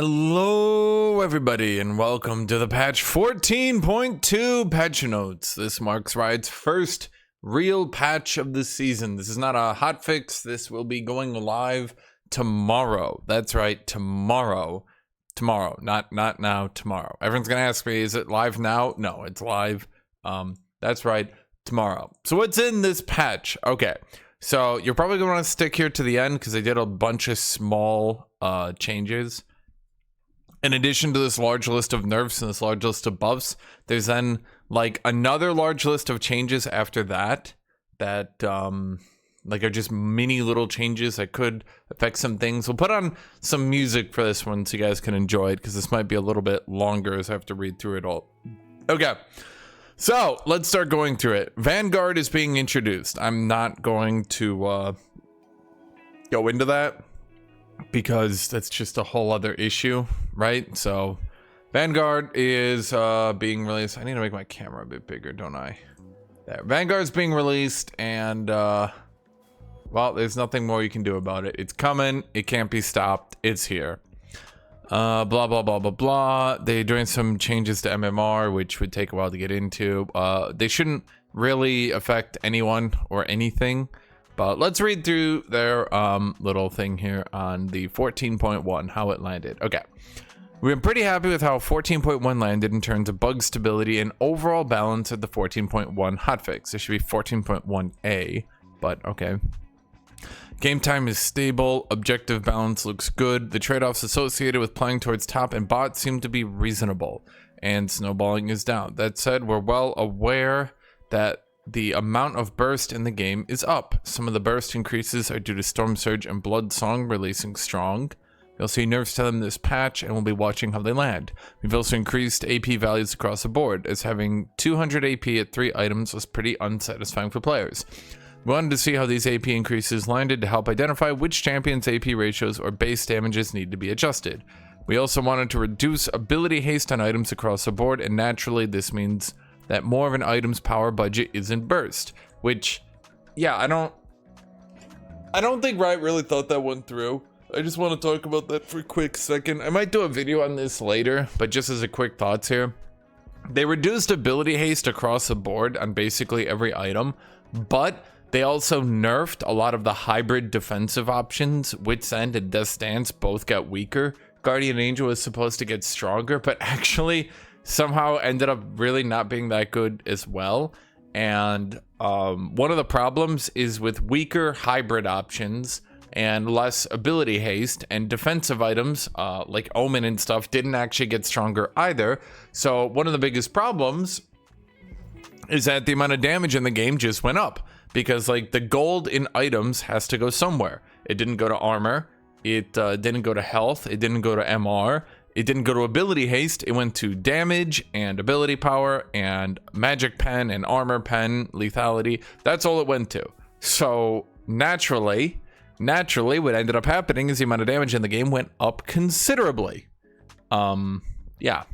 Hello everybody and welcome to the patch 14.2 patch notes. This marks Riot's first real patch of the season. This is not a hotfix. This will be going live tomorrow. That's right, tomorrow. Tomorrow, not now, tomorrow. Everyone's gonna ask me, is it live now? No, it's live. That's right, tomorrow. So what's in this patch? Okay, so you're probably gonna want to stick here to the end because they did a bunch of small changes. In addition to this large list of nerfs and this large list of buffs, there's then like another large list of changes after that like are just mini little changes that could affect some things. We'll put on some music for this one so you guys can enjoy it because this might be a little bit longer as I have to read through it all. Okay, so let's start going through it. Vanguard is being introduced. I'm not going to go into that because that's just a whole other issue, right? So Vanguard is being released. I need to make my camera a bit bigger, don't I? There. Vanguard's being released, and well, there's nothing more you can do about it. It's coming. It can't be stopped. It's here. Blah blah blah blah blah. They're doing some changes to MMR, which would take a while to get into. They shouldn't really affect anyone or anything. But let's read through their little thing here on the 14.1, how it landed. Okay. We're pretty happy with how 14.1 landed in terms of bug stability and overall balance of the 14.1 hotfix. It should be 14.1A, but okay. Game time is stable. Objective balance looks good. The trade-offs associated with playing towards top and bot seem to be reasonable. And snowballing is down. That said, we're well aware that the amount of burst in the game is up. Some of the burst increases are due to Storm Surge and Blood Song releasing strong. You'll see nerfs to them this patch, and we'll be watching how they land. We've also increased AP values across the board, as having 200 AP at 3 items was pretty unsatisfying for players. We wanted to see how these AP increases landed to help identify which champions' AP ratios or base damages need to be adjusted. We also wanted to reduce ability haste on items across the board, and naturally this means that more of an item's power budget isn't burst, which, yeah, I don't think Riot really thought that one through. I just want to talk about that for a quick second. I might do a video on this later, but just as a quick thoughts here. They reduced ability haste across the board on basically every item, but they also nerfed a lot of the hybrid defensive options. Wit's End and Death's Dance both got weaker. Guardian Angel was supposed to get stronger, but actually somehow ended up really not being that good as well. And one of the problems is with weaker hybrid options and less ability haste, and defensive items like Omen and stuff didn't actually get stronger either. So one of the biggest problems is that the amount of damage in the game just went up, because like the gold in items has to go somewhere. It didn't go to armor, it didn't go to health, it didn't go to MR, it didn't go to ability haste. It went to damage and ability power and magic pen and armor pen, lethality. That's all it went to. So naturally what ended up happening is the amount of damage in the game went up considerably. Yeah.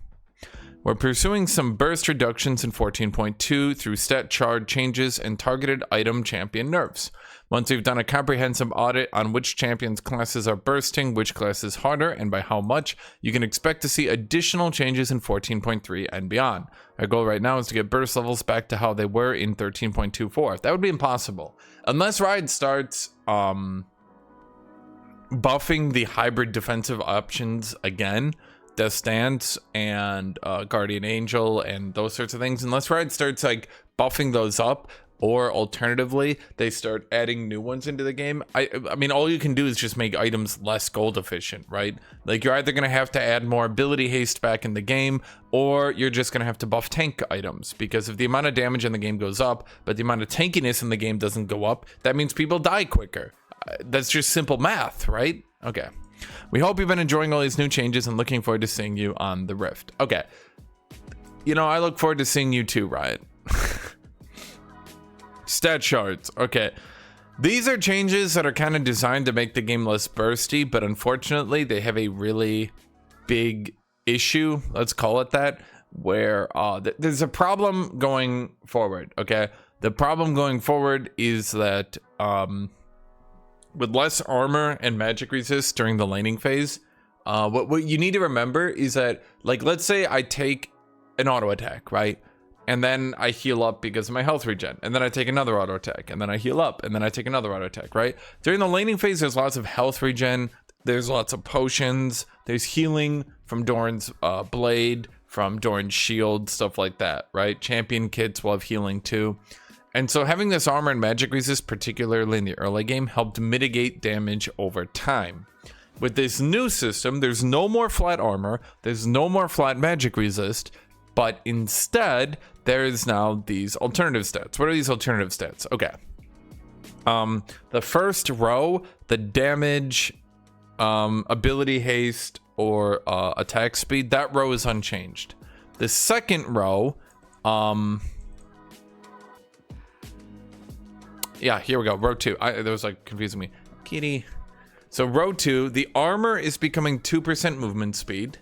We're pursuing some burst reductions in 14.2 through stat chart changes and targeted item champion nerfs. Once we've done a comprehensive audit on which champions classes are bursting, which class is harder, and by how much, you can expect to see additional changes in 14.3 and beyond. Our goal right now is to get burst levels back to how they were in 13.24. That would be impossible. Unless Riot starts buffing the hybrid defensive options again, Death's Dance and Guardian Angel and those sorts of things. Unless Riot starts like buffing those up, or alternatively they start adding new ones into the game. I mean, all you can do is just make items less gold efficient, right? Like you're either gonna have to add more ability haste back in the game, or you're just gonna have to buff tank items, because if the amount of damage in the game goes up but the amount of tankiness in the game doesn't go up, that means people die quicker. That's just simple math, right? Okay. We hope you've been enjoying all these new changes and looking forward to seeing you on the Rift. Okay. You know, I look forward to seeing you too, Riot. Stat charts. Okay. These are changes that are kind of designed to make the game less bursty, but unfortunately they have a really big issue, let's call it that, where there's a problem going forward, okay? The problem going forward is that with less armor and magic resist during the laning phase, What you need to remember is that, like, let's say I take an auto attack, right? And then I heal up because of my health regen. And then I take another auto attack. And then I heal up. And then I take another auto attack, right? During the laning phase, there's lots of health regen. There's lots of potions. There's healing from Doran's blade, from Doran's shield, stuff like that, right? Champion kits will have healing too. And so having this armor and magic resist, particularly in the early game, helped mitigate damage over time. With this new system, there's no more flat armor. There's no more flat magic resist. But instead, there is now these alternative stats. What are these alternative stats? Okay. The first row, the damage, ability haste, or attack speed, that row is unchanged. The second row, yeah, here we go. Row 2. That was like confusing me. Kitty. So row 2, the armor is becoming 2% movement speed.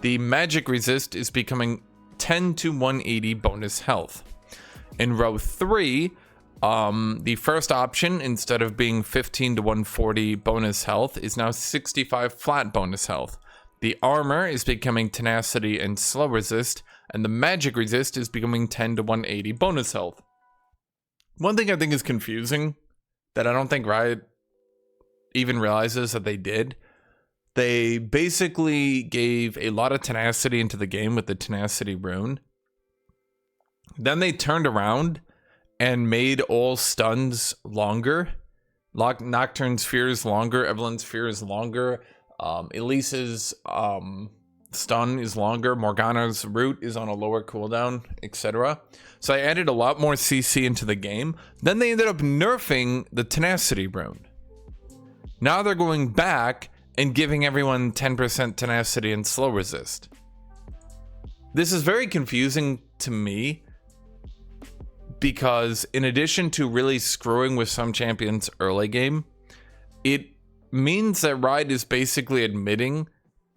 The magic resist is becoming 10 to 180 bonus health. In row 3, the first option, instead of being 15 to 140 bonus health, is now 65 flat bonus health. The armor is becoming tenacity and slow resist, and the magic resist is becoming 10 to 180 bonus health. One thing I think is confusing that I don't think Riot even realizes that they did. They basically gave a lot of tenacity into the game with the tenacity rune. Then they turned around and made all stuns longer. Nocturne's fear is longer. Evelyn's fear is longer. Elise's stun is longer. Morgana's root is on a lower cooldown, etc. So I added a lot more CC into the game. Then they ended up nerfing the tenacity rune. Now they're going back and giving everyone 10% tenacity and slow resist. This is very confusing to me because in addition to really screwing with some champions early game, it means that Riot is basically admitting,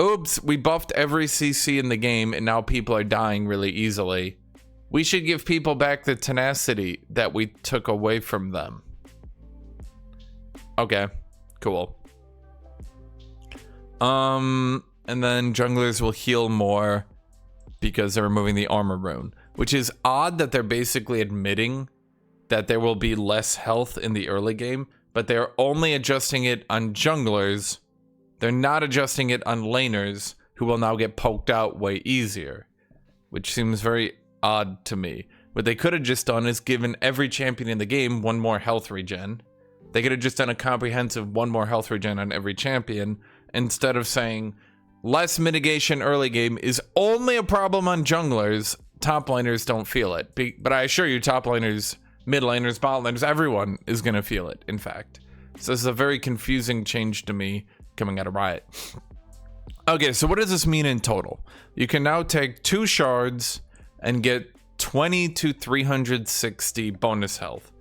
oops, we buffed every CC in the game and now people are dying really easily. We should give people back the tenacity that we took away from them. Okay, cool. And then junglers will heal more because they're removing the armor rune, which is odd that they're basically admitting that there will be less health in the early game, but they're only adjusting it on junglers. They're not adjusting it on laners, who will now get poked out way easier, which seems very odd to me. What they could have just done is given every champion in the game one more health regen. They could have just done a comprehensive one more health regen on every champion, instead of saying less mitigation early game is only a problem on junglers. Top laners don't feel it. But I assure you, top laners, mid laners, bot laners, everyone is going to feel it, in fact. So this is a very confusing change to me coming out of Riot. Okay, so what does this mean in total? You can now take 2 shards and get 20 to 360 bonus health.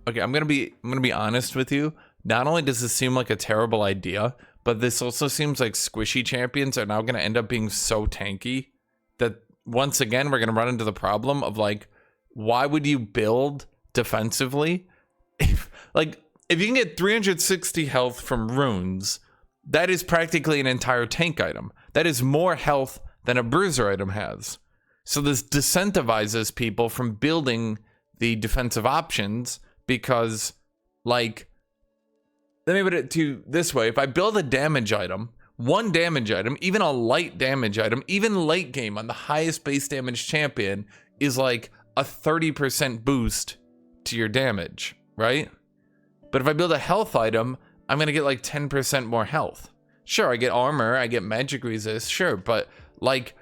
Okay, I'm gonna be honest with you. Not only does this seem like a terrible idea, but this also seems like squishy champions are now gonna end up being so tanky that once again we're gonna run into the problem of like, why would you build defensively? If you can get 360 health from runes, that is practically an entire tank item. That is more health than a bruiser item has. So this disincentivizes people from building the defensive options because, like, let me put it to you this way. If I build a damage item, one damage item, even a light damage item, even late game on the highest base damage champion is like a 30% boost to your damage, right? But if I build a health item, I'm going to get like 10% more health. Sure, I get armor, I get magic resist, sure, but like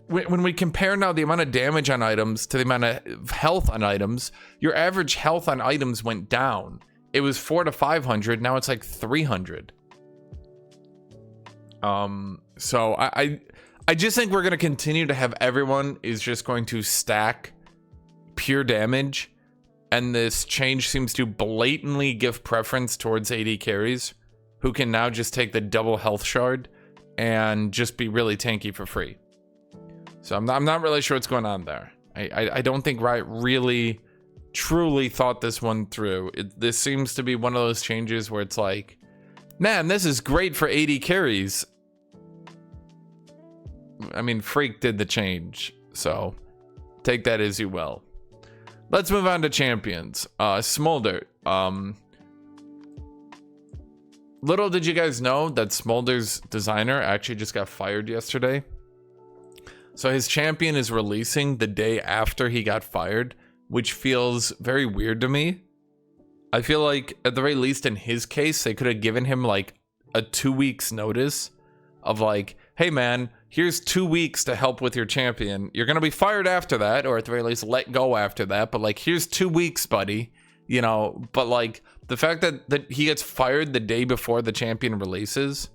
when we compare now the amount of damage on items to the amount of health on items, your average health on items went down. It was 400 to 500, now it's like 300. So I just think we're going to continue to have everyone is just going to stack pure damage, and this change seems to blatantly give preference towards AD carries, who can now just take the double health shard and just be really tanky for free. So I'm not really sure what's going on there. I don't think Riot really truly thought this one through. This seems to be one of those changes where it's like, Man, this is great for 80 carries. I mean, Freak did the change, so take that as you will. Let's move on to champions. Smolder. Little did you guys know that Smolder's designer actually just got fired yesterday. So his champion is releasing the day after he got fired, which feels very weird to me. I feel like, at the very least in his case, they could have given him like a 2 weeks notice of like, hey man, here's 2 weeks to help with your champion. You're gonna be fired after that, or at the very least let go after that, but like, here's 2 weeks, buddy. You know, but like, the fact that he gets fired the day before the champion releases,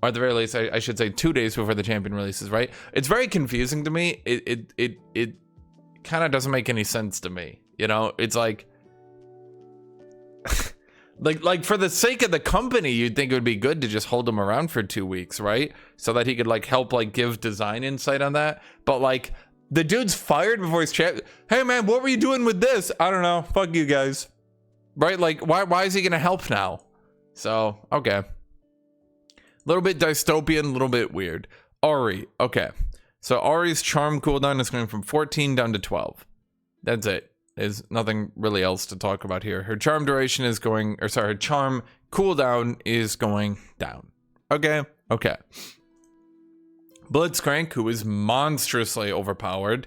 or at the very least, I should say 2 days before the champion releases, right? It's very confusing to me. It kind of doesn't make any sense to me. You know, it's like, like for the sake of the company, you'd think it would be good to just hold him around for 2 weeks, right? So that he could like help like give design insight on that. But like, the dude's fired before he's chat. Hey man, what were you doing with this? I don't know. Fuck you guys. Right? Like, why is he gonna help now? So, okay. A little bit dystopian, a little bit weird. Ari, okay. So Ari's charm cooldown is going from 14 down to 12. That's it. There's nothing really else to talk about here. Her charm duration is going, or sorry, her charm cooldown is going down. Okay, okay. Blitzcrank, who is monstrously overpowered.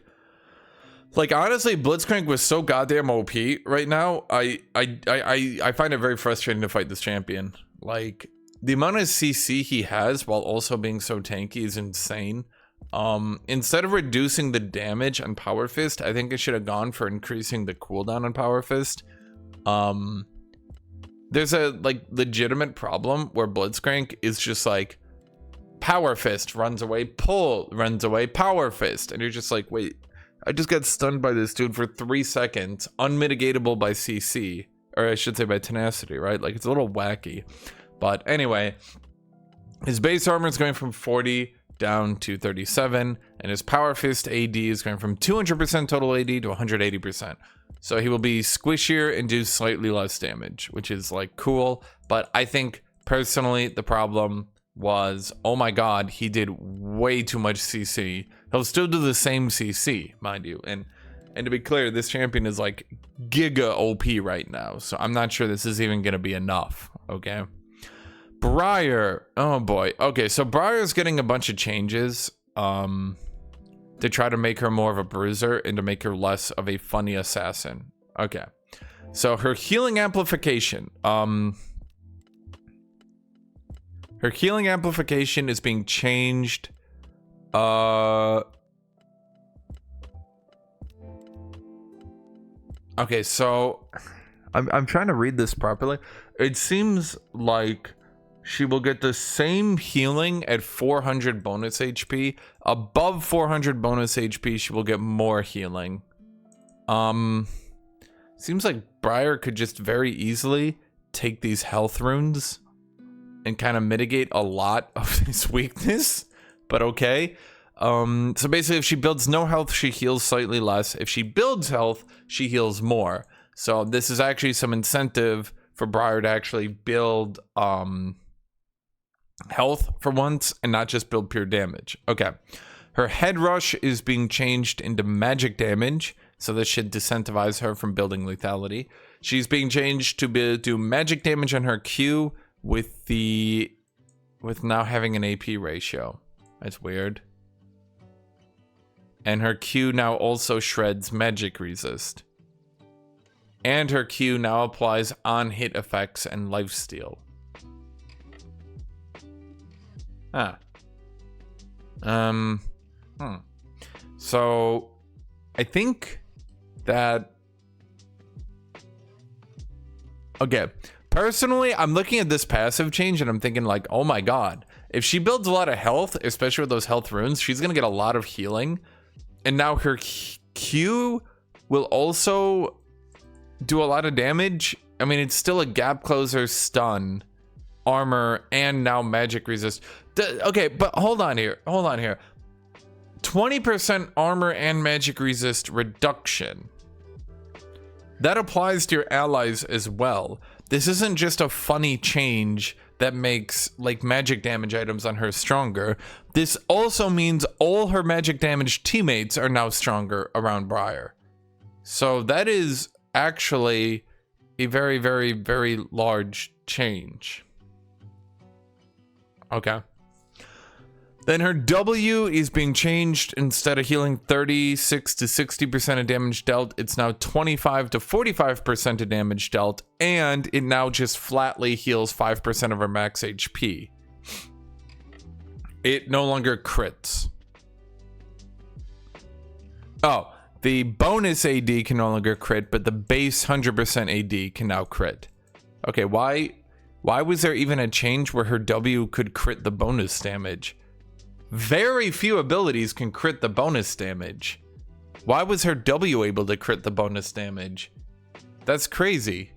Like, honestly, Blitzcrank was so goddamn OP right now. I find it very frustrating to fight this champion. Like, the amount of CC he has while also being so tanky is insane. Instead of reducing the damage on Power Fist, I think I should have gone for increasing the cooldown on Power Fist. There's a like legitimate problem where Blitzcrank is just like Power Fist runs away, pull runs away, Power Fist, and you're just like, wait, I just got stunned by this dude for 3 seconds, unmitigatable by CC, or I should say by tenacity, right? Like, it's a little wacky. But anyway, his base armor is going from 40 down to 37, and his Power Fist AD is going from 200% total AD to 180%. So he will be squishier and do slightly less damage, which is like cool. But I think personally the problem was, oh my god, he did way too much CC. He'll still do the same CC, mind you. And to be clear, this champion is like giga OP right now, so I'm not sure this is even gonna be enough, okay? Briar, oh boy. Okay, so Briar's getting a bunch of changes to try to make her more of a bruiser and to make her less of a funny assassin. Okay, so her healing amplification, her healing amplification is being changed. Okay, so I'm trying to read this properly. It seems like she will get the same healing at 400 bonus HP. Above 400 bonus HP, she will get more healing. Seems like Briar could just very easily take these health runes and kind of mitigate a lot of this weakness, but okay. So basically, if she builds no health, she heals slightly less. If she builds health, she heals more. So this is actually some incentive for Briar to actually build health for once and not just build pure damage. Okay. Her head rush is being changed into magic damage, so this should disincentivize her from building lethality. She's being changed to do magic damage on her Q with now having an AP ratio. That's weird. And her Q now also shreds magic resist. And her Q now applies on-hit effects and lifesteal. So I think that, okay, personally, I'm looking at this passive change and I'm thinking like, oh my god, if she builds a lot of health, especially with those health runes, she's gonna get a lot of healing. And now her Q will also do a lot of damage. I mean, it's still a gap closer, stun, armor, and now magic resist. Okay, but hold on here. 20% armor and magic resist reduction. That applies to your allies as well. This isn't just a funny change that makes like magic damage items on her stronger. This also means all her magic damage teammates are now stronger around Briar. So that is actually a very, very, very large change. Okay. Then her W is being changed. Instead of healing 36 to 60% of damage dealt, it's now 25 to 45% of damage dealt, and it now just flatly heals 5% of her max HP. It no longer crits. Oh, the bonus AD can no longer crit, but the base 100% AD can now crit. Okay, why was there even a change where her W could crit the bonus damage? Very few abilities can crit the bonus damage. Why was her W able to crit the bonus damage? That's crazy.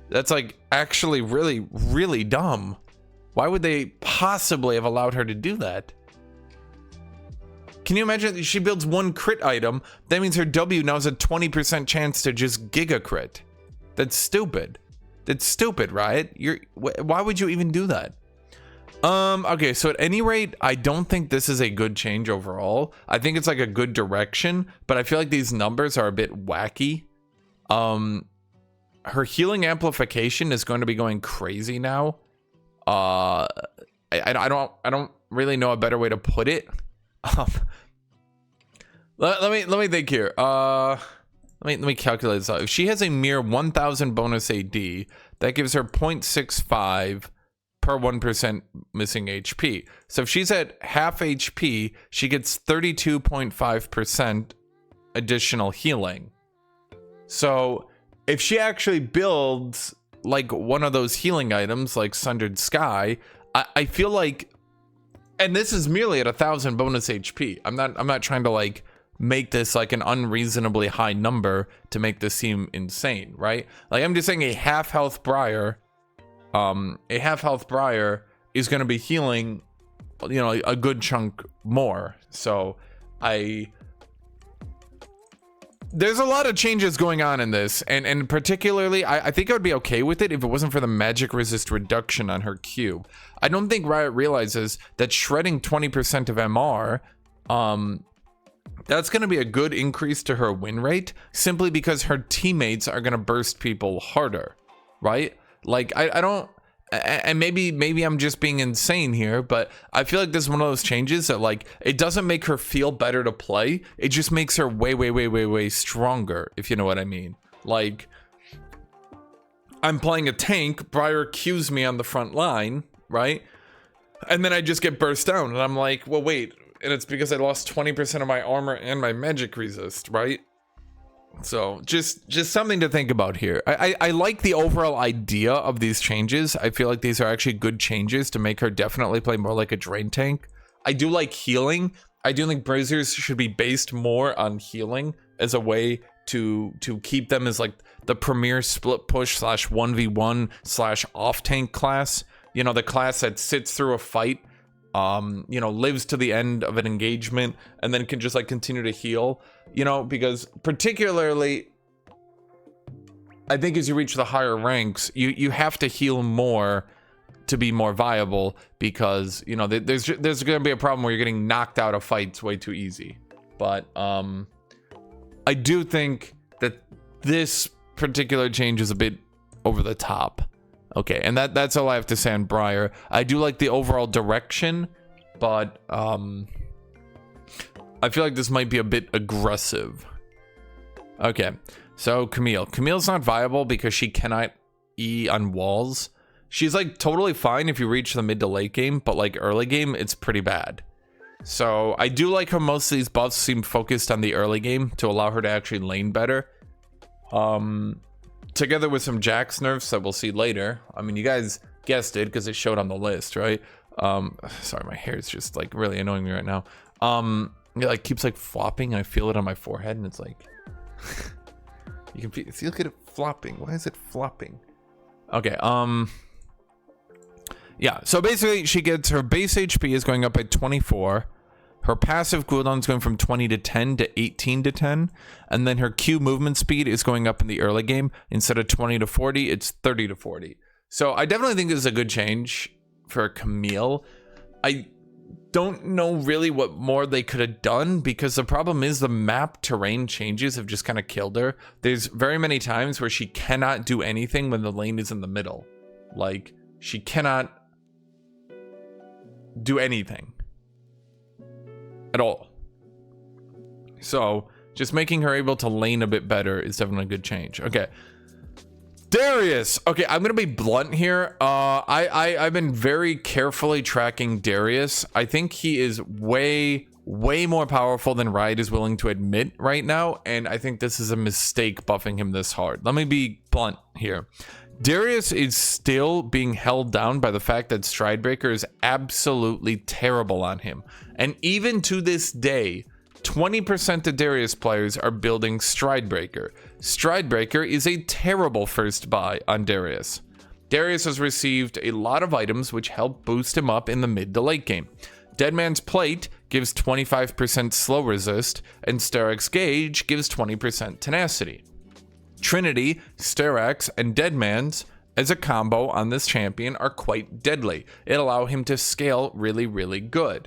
That's like actually really, really dumb. Why would they possibly have allowed her to do that? Can you imagine she builds one crit item? That means her W now has a 20% chance to just giga crit. That's stupid. That's stupid, Riot. Why would you even do that? Okay, so at any rate, I don't think this is a good change overall. I think it's like a good direction, but I feel like these numbers are a bit wacky. Her healing amplification is going to be going crazy now. I don't really know a better way to put it. Let me think here. Let me calculate this out. If she has a mere 1000 bonus AD, that gives her 0.65 per 1% missing HP. So if she's at half HP, she gets 32.5% additional healing. So if she actually builds like one of those healing items like Sundered Sky, I feel like, and this is merely at 1000 bonus HP. I'm not trying to like make this like an unreasonably high number to make this seem insane, right? Like I'm just saying a half health Briar is going to be healing, you know, a good chunk more. So there's a lot of changes going on in this, and particularly I think I would be okay with it if it wasn't for the magic resist reduction on her Q. I don't think Riot realizes that shredding 20% of MR, that's going to be a good increase to her win rate, simply because her teammates are going to burst people harder, right? Like I don't, and maybe I'm just being insane here, but I feel like this is one of those changes that like it doesn't make her feel better to play. It just makes her way stronger, if you know what I mean. Like I'm playing a tank, Briar cues me on the front line, right? And then I just get burst down, and I'm like, well, wait, and it's because I lost 20% of my armor and my magic resist, right? So just something to think about here. I like the overall idea of these changes. I feel like these are actually good changes to make her definitely play more like a drain tank. I do like healing. I do think Braziers should be based more on healing as a way to keep them as like the premier split push / 1v1 / off tank class. You know, the class that sits through a fight, you know, lives to the end of an engagement and then can just like continue to heal, you know, because particularly I think as you reach the higher ranks, you have to heal more to be more viable, because you know there's going to be a problem where you're getting knocked out of fights way too easy. But I do think that this particular change is a bit over the top. Okay, and that's all I have to say on Briar. I do like the overall direction, but I feel like this might be a bit aggressive. Okay, so Camille. Camille's not viable because she cannot E on walls. She's like totally fine if you reach the mid to late game, but like early game, it's pretty bad. So I do like how most of these buffs seem focused on the early game to allow her to actually lane better. Together with some Jax nerfs that we'll see later. I mean, you guys guessed it because it showed on the list, right? Sorry, my hair is just like really annoying me right now. It like keeps like flopping. I feel it on my forehead, and it's like you can feel it flopping. Why is it flopping? Okay. Yeah. So basically, she gets her base HP is going up by 24. Her passive cooldown is going from 20 to 10 to 18 to 10. And then her Q movement speed is going up in the early game. Instead of 20 to 40, it's 30 to 40. So I definitely think this is a good change for Camille. I don't know really what more they could have done, because the problem is the map terrain changes have just kind of killed her. There's very many times where she cannot do anything when the lane is in the middle. Like, she cannot do anything at all. So just making her able to lane a bit better is definitely a good change. Okay, Darius. Okay, I'm gonna be blunt here. I've been very carefully tracking Darius. I think he is way more powerful than Riot is willing to admit right now, and I think this is a mistake buffing him this hard. Let me be blunt here. Darius is still being held down by the fact that Stridebreaker is absolutely terrible on him, and even to this day, 20% of Darius players are building Stridebreaker. Stridebreaker is a terrible first buy on Darius. Darius has received a lot of items which help boost him up in the mid to late game. Deadman's Plate gives 25% slow resist, and Sterac's Gauge gives 20% tenacity. Trinity, Sterax, and Deadman's as a combo on this champion are quite deadly. It allows him to scale really good.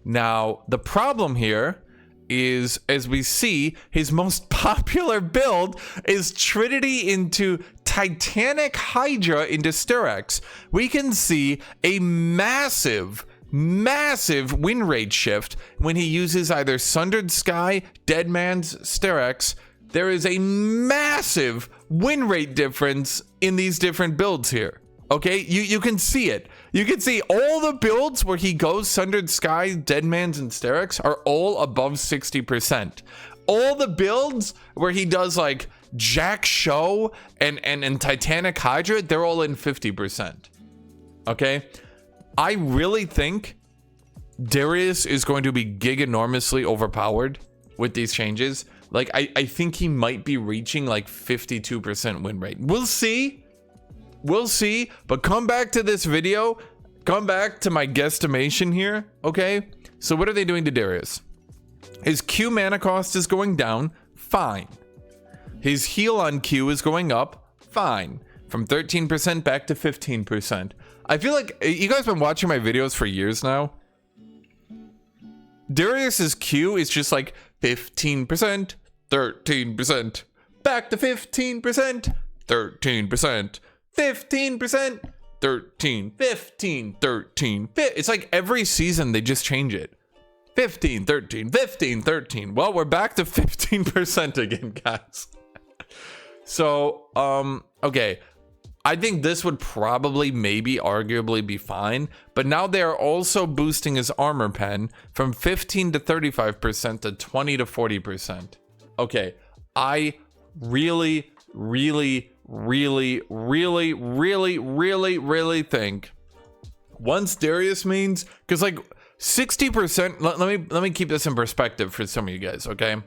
Now, the problem here is, as we see, his most popular build is Trinity into Titanic Hydra into Sterac's. We can see a massive win rate shift when he uses either Sundered Sky, Deadman's, Sterac's. There is a massive win rate difference in these different builds here. Okay, you can see it. You can see all the builds where he goes Sundered Sky, Deadman's, and Sterac's are all above 60%. All the builds where he does like Jack Show and Titanic Hydra, they're all in 50%. Okay, I really think Darius is going to be giganormously overpowered with these changes. Like, I think he might be reaching like 52% win rate. We'll see. We'll see, but come back to this video. Come back to my guesstimation here, okay? So what are they doing to Darius? His Q mana cost is going down, fine. His heal on Q is going up, fine. From 13% back to 15%. I feel like you guys have been watching my videos for years now. Darius's Q is just like 15%, 13%, back to 15%, 13%. 15%, 13, 15, 13. It's like every season they just change it. 15, 13, 15, 13. Well, we're back to 15% again, guys. So, okay. I think this would probably, maybe, arguably be fine. But now they are also boosting his armor pen from 15 to 35% to 20 to 40%. Okay, I really think once Darius means, because like 60%, let me keep this in perspective for some of you guys, okay?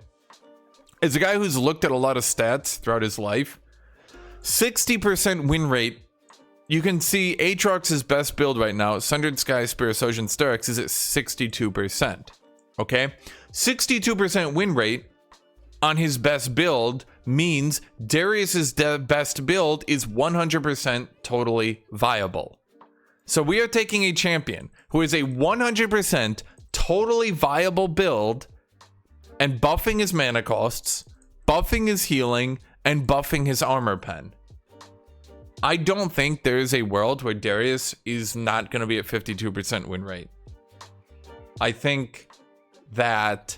As a guy who's looked at a lot of stats throughout his life, 60% win rate, you can see Aatrox's best build right now, Sundered Sky, Spiritosion, Sterac's, is at 62%, okay? 62% win rate on his best build means Darius's best build is 100% totally viable. So we are taking a champion who is a 100% totally viable build and buffing his mana costs, buffing his healing, and buffing his armor pen. I don't think there is a world where Darius is not going to be at 52% win rate. I think that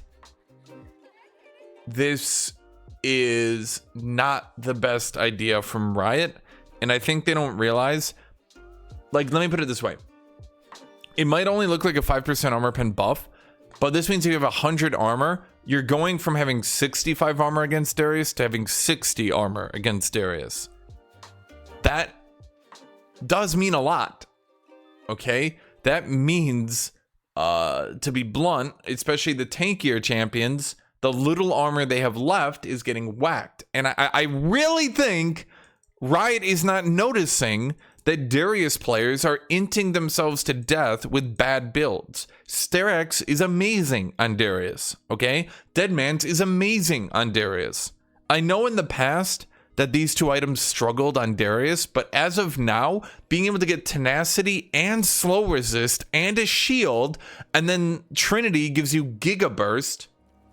this is not the best idea from Riot, and I think they don't realize, like, let me put it this way. It might only look like a 5% armor pen buff, but this means if you have 100 armor, you're going from having 65 armor against Darius to having 60 armor against Darius. That does mean a lot, okay? That means, to be blunt, especially the tankier champions, the little armor they have left is getting whacked. And I really think Riot is not noticing that Darius players are inting themselves to death with bad builds. Sterac's is amazing on Darius, okay? Deadman's is amazing on Darius. I know in the past, that these two items struggled on Darius, but as of now, being able to get tenacity and slow resist and a shield, and then Trinity gives you Giga Burst,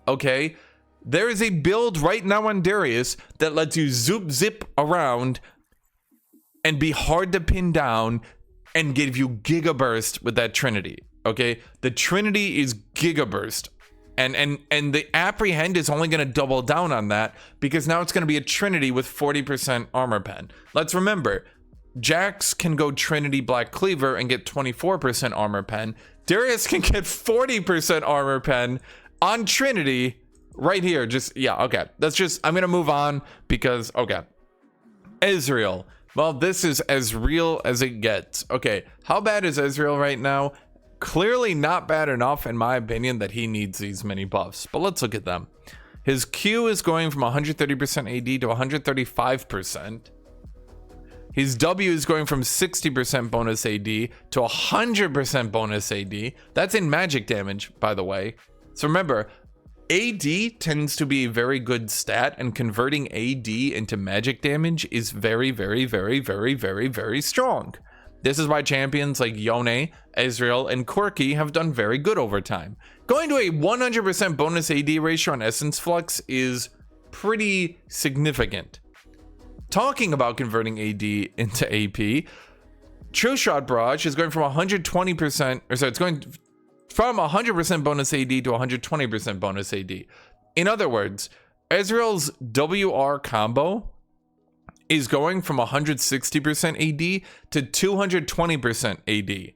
okay? There is a build right now on Darius that lets you zoop zip around and be hard to pin down and give you Giga Burst with that Trinity, okay? The Trinity is Giga Burst. And the Apprehend is only going to double down on that because now it's going to be a Trinity with 40% armor pen. Let's remember, Jax can go Trinity Black Cleaver and get 24% armor pen. Darius can get 40% armor pen on Trinity right here. Okay. I'm going to move on because, okay. Ezreal. Well, this is as real as it gets. Okay, how bad is Ezreal right now? Clearly not bad enough, in my opinion, that he needs these many buffs. But let's look at them. His Q is going from 130% AD to 135%. His W is going from 60% bonus AD to 100% bonus AD. That's in magic damage, by the way. So remember, AD tends to be a very good stat, and converting AD into magic damage is very, very, very, very, very, very strong. This is why champions like Yone, Ezreal, and Corki have done very good over time. Going to a 100% bonus AD ratio on Essence Flux is pretty significant. Talking about converting AD into AP, True Shot Barrage is going from 120%, it's going from 100% bonus AD to 120% bonus AD. In other words, Ezreal's WR combo is going from 160% AD to 220% AD.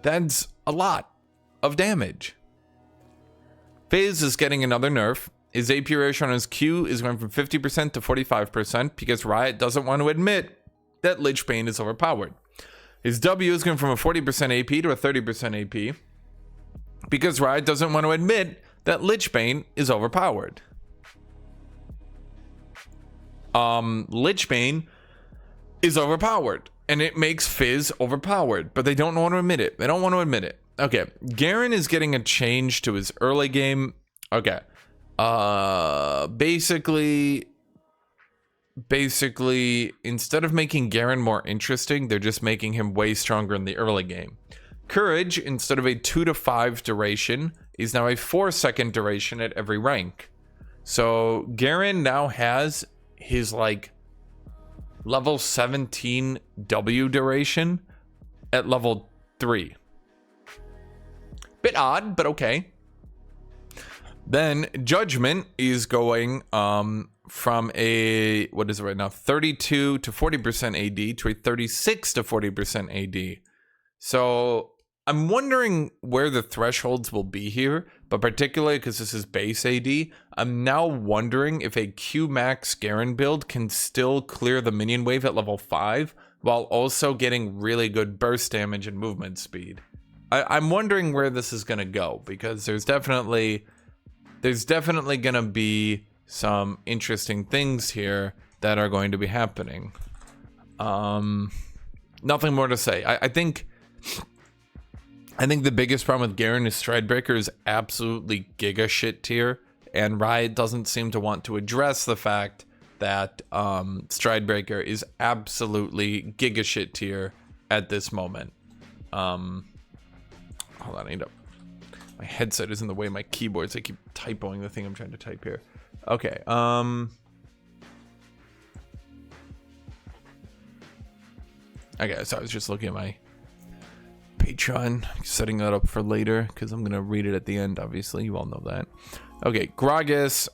That's a lot of damage. Fizz is getting another nerf. His AP ratio on his Q is going from 50% to 45% because Riot doesn't want to admit that Lich Bane is overpowered. His W is going from a 40% AP to a 30% AP because Riot doesn't want to admit that Lich Bane is overpowered. Lich Bane is overpowered, and it makes Fizz overpowered, but they don't want to admit it. They don't want to admit it. Okay, Garen is getting a change to his early game. Okay, basically, instead of making Garen more interesting, they're just making him way stronger in the early game. Courage, instead of a 2 to 5 duration, is now a 4-second duration at every rank. So Garen now has his like level 17 W duration at level 3. Bit odd, but okay. Then Judgment is going from a, what is it right now, 32 to 40% AD to a 36 to 40% AD. So I'm wondering where the thresholds will be here, but particularly because this is base AD, I'm now wondering if a Q max Garen build can still clear the minion wave at level 5 while also getting really good burst damage and movement speed. I'm wondering where this is going to go, because there's definitely going to be some interesting things here that are going to be happening. Nothing more to say. I think the biggest problem with Garen is Stridebreaker is absolutely giga shit tier, and Riot doesn't seem to want to address the fact that Stridebreaker is absolutely giga shit tier at this moment. Hold on, my headset is in the way of my keyboard, so I keep typoing the thing I'm trying to type here. Okay, okay, so I was just looking at my Patreon, setting that up for later because I'm gonna read it at the end. Obviously, you all know that. Okay, Gragas,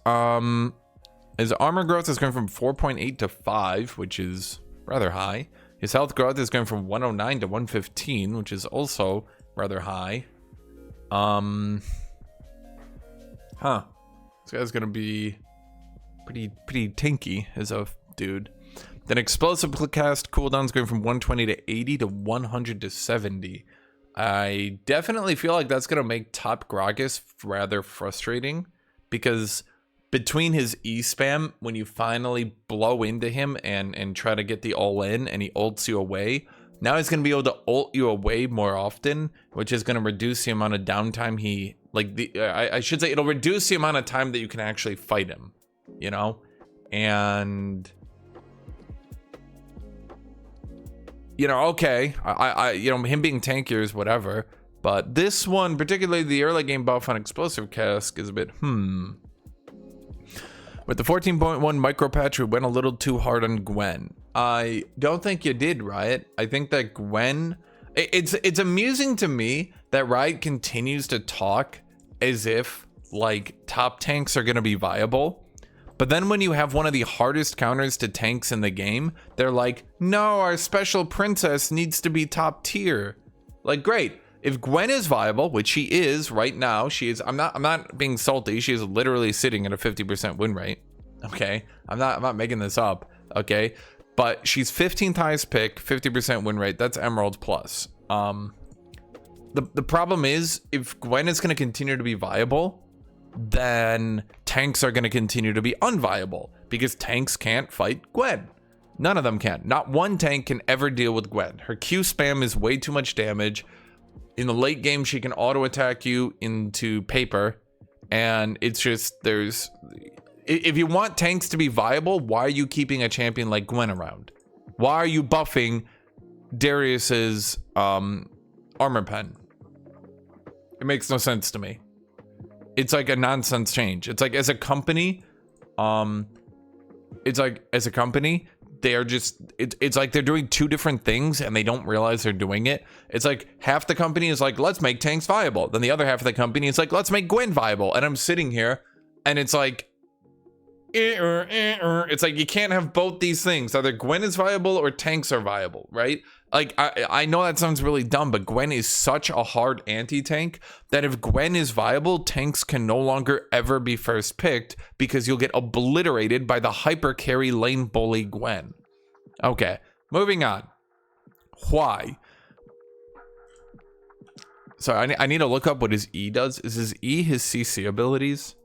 his armor growth is going from 4.8 to 5, which is rather high. His health growth is going from 109 to 115, which is also rather high. This guy's gonna be pretty tanky as a dude. Then explosive cast cooldown's going from 120 to 80 to 100 to 70. I definitely feel like that's gonna make top Gragas rather frustrating, because between his E spam, when you finally blow into him and try to get the all in and he ults you away, now he's gonna be able to ult you away more often, which is gonna reduce the amount of downtime he Like I should say it'll reduce the amount of time that you can actually fight him, you know? And you know, okay, I you know, him being tankier is whatever, but this one, particularly the early game buff on explosive cask, is a bit With the 14.1 micro patch, we went a little too hard on Gwen. I don't think you did, Riot. I think that Gwen, it's amusing to me that Riot continues to talk as if like top tanks are gonna be viable. But then when you have one of the hardest counters to tanks in the game, they're like, no, our special princess needs to be top tier. Like, great. If Gwen is viable, which she is right now, she is, I'm not being salty. She is literally sitting at a 50% win rate. Okay. I'm not making this up. Okay. But she's 15th highest pick, 50% win rate. That's Emerald plus. The problem is, if Gwen is going to continue to be viable, then tanks are going to continue to be unviable because tanks can't fight Gwen. None of them can. Not one tank can ever deal with Gwen. Her Q spam is way too much damage. In the late game, she can auto attack you into paper, and it's just, if you want tanks to be viable, why are you keeping a champion like Gwen around? Why are you buffing Darius's armor pen? It makes no sense to me. It's like a nonsense change. It's like as a company, they're just, it's like they're doing two different things and they don't realize they're doing it. It's like half the company is like, let's make tanks viable. Then the other half of the company is like, let's make Gwen viable. And I'm sitting here and it's like, it's like you can't have both these things. Either Gwen is viable or tanks are viable, right? Like, I know that sounds really dumb, but Gwen is such a hard anti-tank that if Gwen is viable, tanks can no longer ever be first picked because you'll get obliterated by the hyper carry lane bully Gwen. Okay, moving on. Why? Sorry, I need to look up what his E does. Is his E his CC abilities?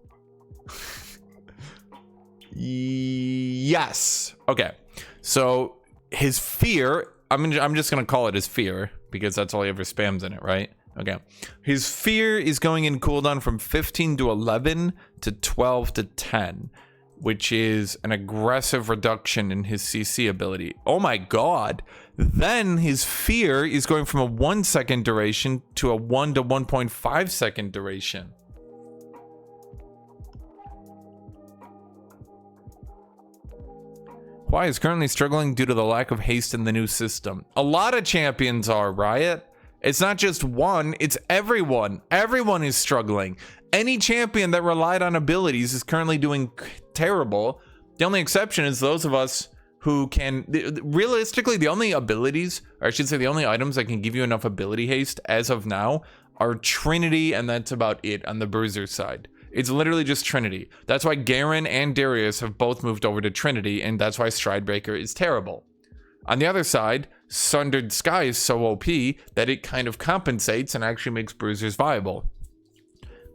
Yes. Okay. So his fear, I'm just gonna call it his fear because that's all he ever spams in it, right? Okay. His fear is going in cooldown from 15 to 11 to 12 to 10, which is an aggressive reduction in his CC ability. Oh my god. Then his fear is going from a 1 second duration to a 1 to 1.5 second duration. Why is currently struggling due to the lack of haste in the new system. A lot of champions are, Riot. It's not just one, it's everyone. Everyone is struggling. Any champion that relied on abilities is currently doing terrible. The only exception is those of us who can, realistically, the only abilities, or I should say the only items that can give you enough ability haste as of now are Trinity, and that's about it on the Bruiser side. It's literally just Trinity. That's why Garen and Darius have both moved over to Trinity, and that's why Stridebreaker is terrible. On the other side, Sundered Sky is so OP that it kind of compensates and actually makes Bruisers viable.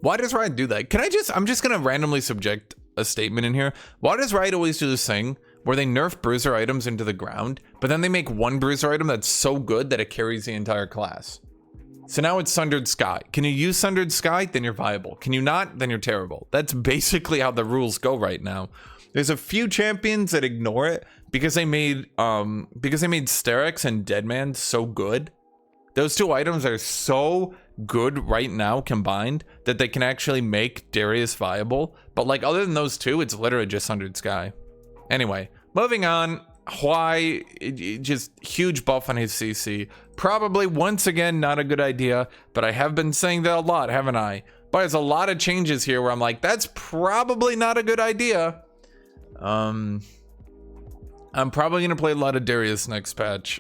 Why does Riot do that? I'm just gonna randomly subject a statement in here. Why does Riot always do this thing where they nerf Bruiser items into the ground, but then they make one Bruiser item that's so good that it carries the entire class? So now it's Sundered Sky. Can you use Sundered Sky? Then you're viable. Can you not? Then you're terrible. That's basically how the rules go right now. There's a few champions that ignore it because they made Sterex and Deadman so good. Those two items are so good right now combined that they can actually make Darius viable. But like other than those two, it's literally just Sundered Sky. Anyway, moving on. Why? Just huge buff on his CC. Probably once again not a good idea, but I have been saying that a lot, haven't I? But there's a lot of changes here where I'm like, that's probably not a good idea. I'm probably gonna play a lot of Darius next patch.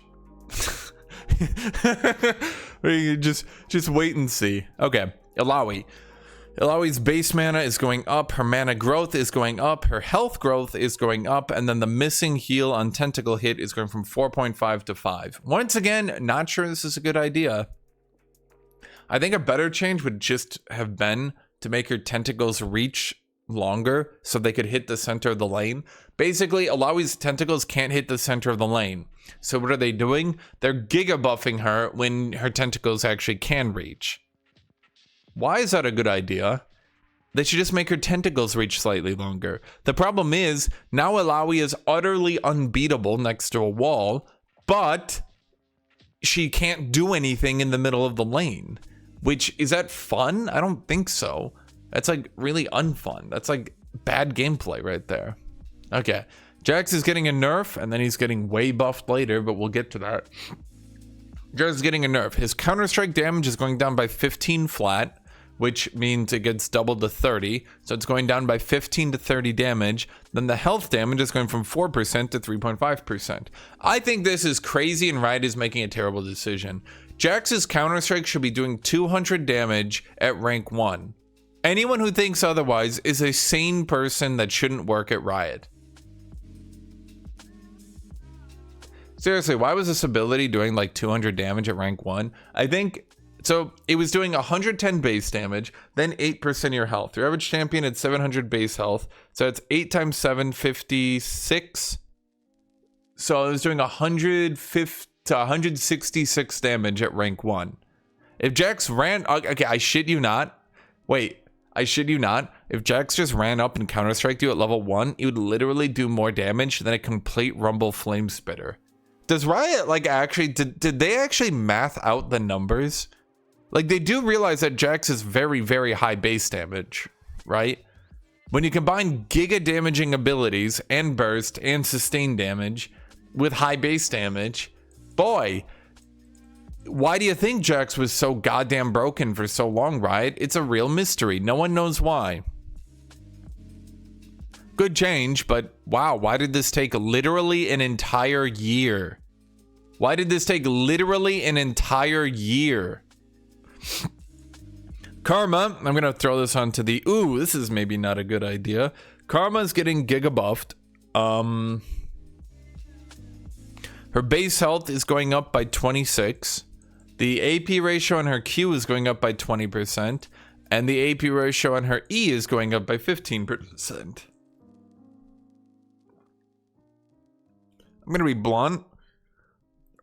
just wait and see. Okay, Ilaoi. Ilaoi's base mana is going up, her mana growth is going up, her health growth is going up, and then the missing heal on tentacle hit is going from 4.5 to 5. Once again, not sure this is a good idea. I think a better change would just have been to make her tentacles reach longer so they could hit the center of the lane. Basically, Ilaoi's tentacles can't hit the center of the lane. So what are they doing? They're giga buffing her when her tentacles actually can reach. Why is that a good idea? They should just make her tentacles reach slightly longer. The problem is, now Alawi is utterly unbeatable next to a wall, but she can't do anything in the middle of the lane. Which, is that fun? I don't think so. That's like really unfun. That's like bad gameplay right there. Okay, Jax is getting a nerf, and then he's getting way buffed later, but we'll get to that. Jax is getting a nerf. His Counter-Strike damage is going down by 15 flat, which means it gets doubled to 30. So it's going down by 15 to 30 damage. Then the health damage is going from 4% to 3.5%. I think this is crazy, and Riot is making a terrible decision. Jax's Counter-Strike should be doing 200 damage at rank 1. Anyone who thinks otherwise is a sane person that shouldn't work at Riot. Seriously, why was this ability doing like 200 damage at rank 1? I think... So it was doing 110 base damage, then 8% of your health. Your average champion had 700 base health, so it's 8 times 7, 56. So it was doing 150 to 166 damage at rank 1. If Jax ran... Okay, I shit you not. Wait, I shit you not. If Jax just ran up and Counter-Striked you at level 1, it would literally do more damage than a complete Rumble Flame Spitter. Does Riot, like, actually... Did they actually math out the numbers? Like, they do realize that Jax is very, very high base damage, right? When you combine giga damaging abilities and burst and sustain damage with high base damage, boy, why do you think Jax was so goddamn broken for so long, Riot? It's a real mystery. No one knows why. Good change, but wow, why did this take literally an entire year? Why did this take literally an entire year? Karma, I'm gonna throw this onto the... Ooh, this is maybe not a good idea. Karma's getting giga buffed. Her base health is going up by 26. The AP ratio on her Q is going up by 20%. And the AP ratio on her E is going up by 15%. I'm gonna be blunt.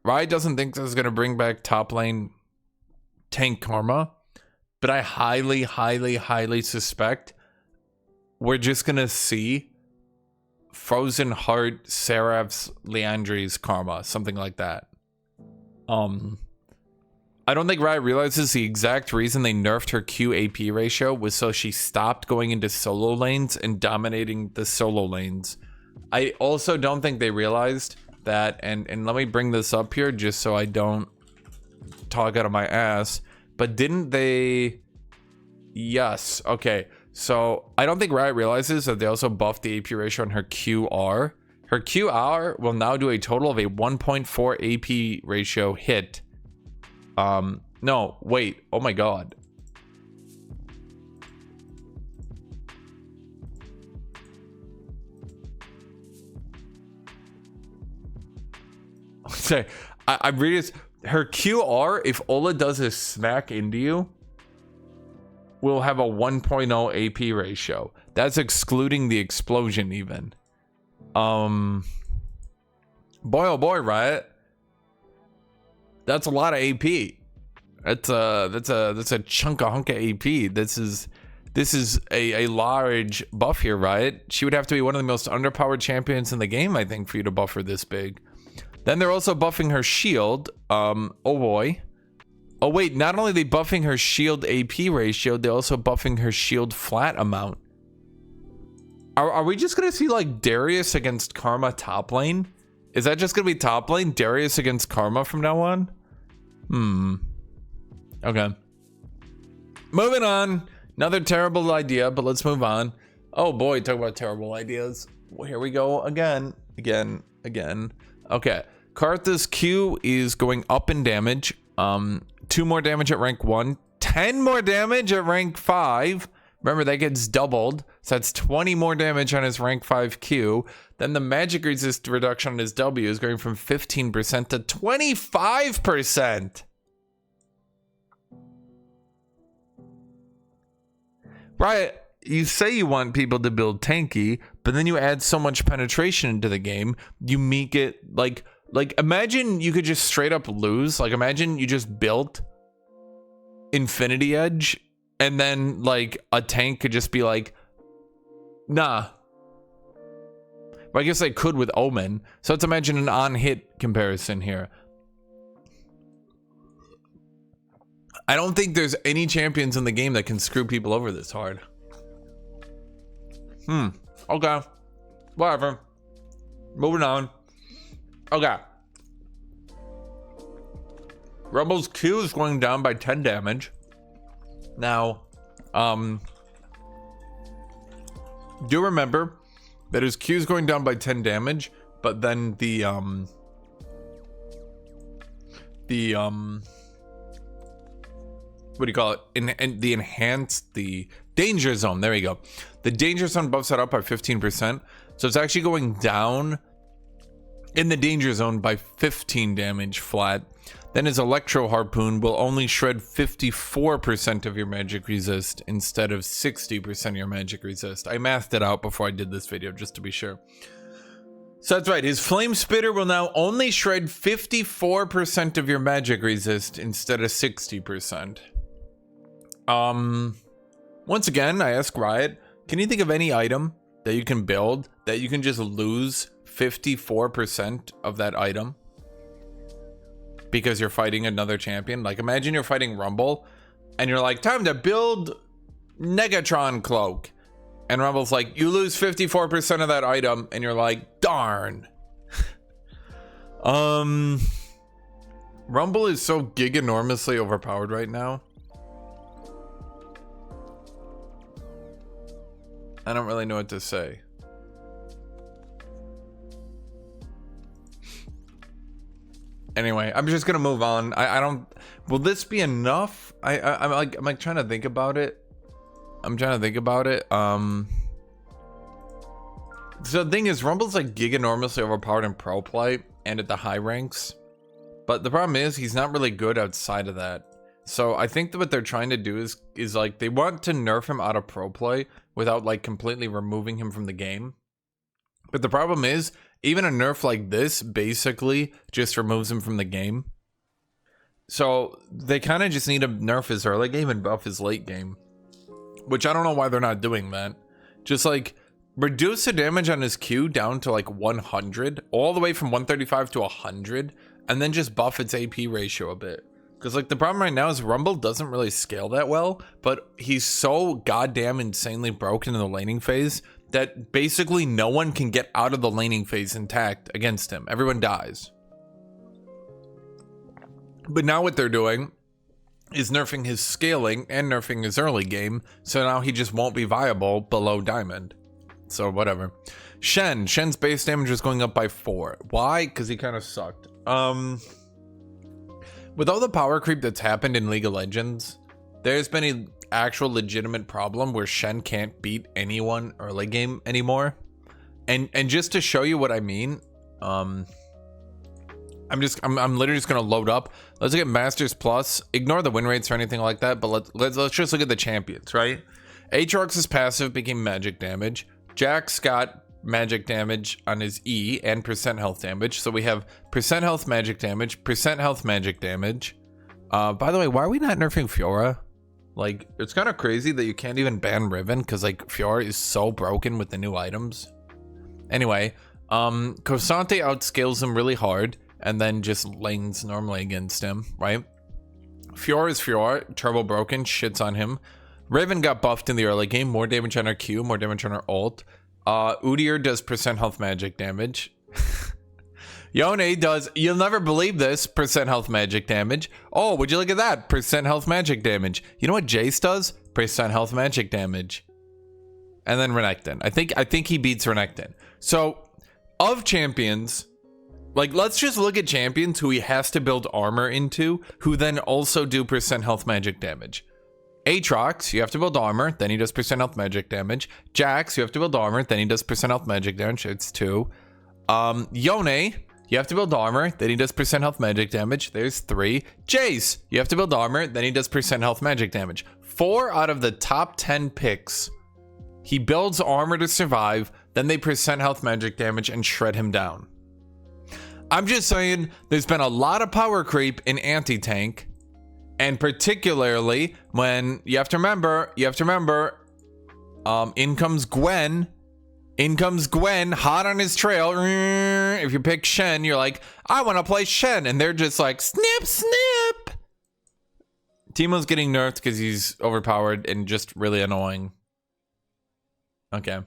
Riot doesn't think this is gonna bring back top lane tank Karma, but I highly, highly, highly suspect we're just gonna see Frozen Heart, Seraph's, Leandri's Karma, something like that. I don't think Riot realizes the exact reason they nerfed her Q AP ratio was so she stopped going into solo lanes and dominating the solo lanes. I also don't think they realized that, and let me bring this up here just so I don't talk out of my ass, but didn't they... Yes, okay. So I don't think Riot realizes that they also buffed the AP ratio on her QR. Her QR will now do a total of a 1.4 AP ratio hit. No, wait. Oh my god. Sorry, I'm reading this. Her QR, if all it does is smack into you, will have a 1.0 AP ratio. That's excluding the explosion even. Boy oh boy, Riot. That's a lot of AP. That's a chunk of hunk of AP. This is a large buff here, Riot. She would have to be one of the most underpowered champions in the game, I think, for you to buff her this big. Then they're also buffing her shield. Oh boy. Oh wait, not only are they buffing her shield AP ratio, they're also buffing her shield flat amount. Are we just gonna see like Darius against Karma top lane? Is that just gonna be top lane? Darius against Karma from now on? Okay. Moving on. Another terrible idea, but let's move on. Oh boy, talk about terrible ideas. Well, here we go again. Okay. Karthus Q is going up in damage. 2 more damage at rank 1. 10 more damage at rank 5. Remember, that gets doubled. So that's 20 more damage on his rank 5 Q. Then the magic resist reduction on his W is going from 15% to 25%. Riot, you say you want people to build tanky, but then you add so much penetration into the game, you make it like imagine you could just straight up lose. Like imagine you just built Infinity Edge And then like a tank could just be like, nah. But I guess I could with Omen. So let's imagine an on-hit comparison here. I don't think there's any champions in the game that can screw people over this hard. Okay. Whatever. Moving on. Okay. Rumble's Q is going down by 10 damage. Now, do remember that his Q is going down by 10 damage, but then the what do you call it? The danger zone. There you go. The danger zone buffs that up by 15%. So it's actually going down in the danger zone by 15 damage flat. Then his electro harpoon will only shred 54% of your magic resist instead of 60% of your magic resist. I mathed it out before I did this video just to be sure. So that's right. His flame spitter will now only shred 54% of your magic resist instead of 60%. Once again, I ask Riot, can you think of any item that you can build that you can just lose 54% of that item because you're fighting another champion? Like imagine you're fighting Rumble and you're like, time to build Negatron cloak. And Rumble's like, you lose 54% of that item, and you're like, darn. Rumble is so giganormously overpowered right now. I don't really know what to say. Anyway, I'm just gonna move on. I don't. Will this be enough? I'm like trying to think about it. So the thing is, Rumble's like giganormously overpowered in pro play and at the high ranks. But the problem is he's not really good outside of that. So I think that what they're trying to do is like they want to nerf him out of pro play without like completely removing him from the game. But the problem is, even a nerf like this basically just removes him from the game. So they kind of just need to nerf his early game and buff his late game. Which I don't know why they're not doing that. Just like reduce the damage on his Q down to like 100, all the way from 135 to 100, and then just buff its AP ratio a bit. Because like the problem right now is Rumble doesn't really scale that well, but he's so goddamn insanely broken in the laning phase that basically no one can get out of the laning phase intact against him. Everyone dies. But now what they're doing is nerfing his scaling and nerfing his early game, so now he just won't be viable below diamond. So whatever. Shen's base damage is going up by 4. Why? Because he kind of sucked. With all the power creep that's happened in League of Legends, there's been an actual legitimate problem where Shen can't beat anyone early game anymore. And just to show you what I mean, I'm literally just gonna load up. Let's look at Masters Plus. Ignore the win rates or anything like that, but let's just look at the champions, right? Aatrox's passive became magic damage. Jax got magic damage on his E and percent health damage. So we have percent health magic damage, percent health magic damage. By the way, why are we not nerfing Fiora? Like, it's kind of crazy that you can't even ban Riven because like Fiora is so broken with the new items. Anyway, Cosante outscales him really hard and then just lanes normally against him, right? Fiora is Fiora, turbo broken, shits on him. Riven got buffed in the early game, more damage on her Q, more damage on her ult. Udyr does percent health magic damage. Yone does, you'll never believe this, percent health magic damage. Oh, would you look at that? Percent health magic damage. You know what Jace does? Percent health magic damage. And then Renekton. I think he beats Renekton. So, of champions, like, let's just look at champions who he has to build armor into, who then also do percent health magic damage. Aatrox, you have to build armor, then he does percent health magic damage. Jax, you have to build armor, then he does percent health magic damage. It's 2. Yone, you have to build armor, then he does percent health magic damage. There's 3. Jace, you have to build armor, then he does percent health magic damage. 4 out of the top 10 picks, he builds armor to survive, then they percent health magic damage and shred him down. I'm just saying, there's been a lot of power creep in anti-tank, And particularly when you have to remember, in comes Gwen. In comes Gwen, hot on his trail. If you pick Shen, you're like, I want to play Shen. And they're just like, snip, snip. Teemo's getting nerfed because he's overpowered and just really annoying. Okay.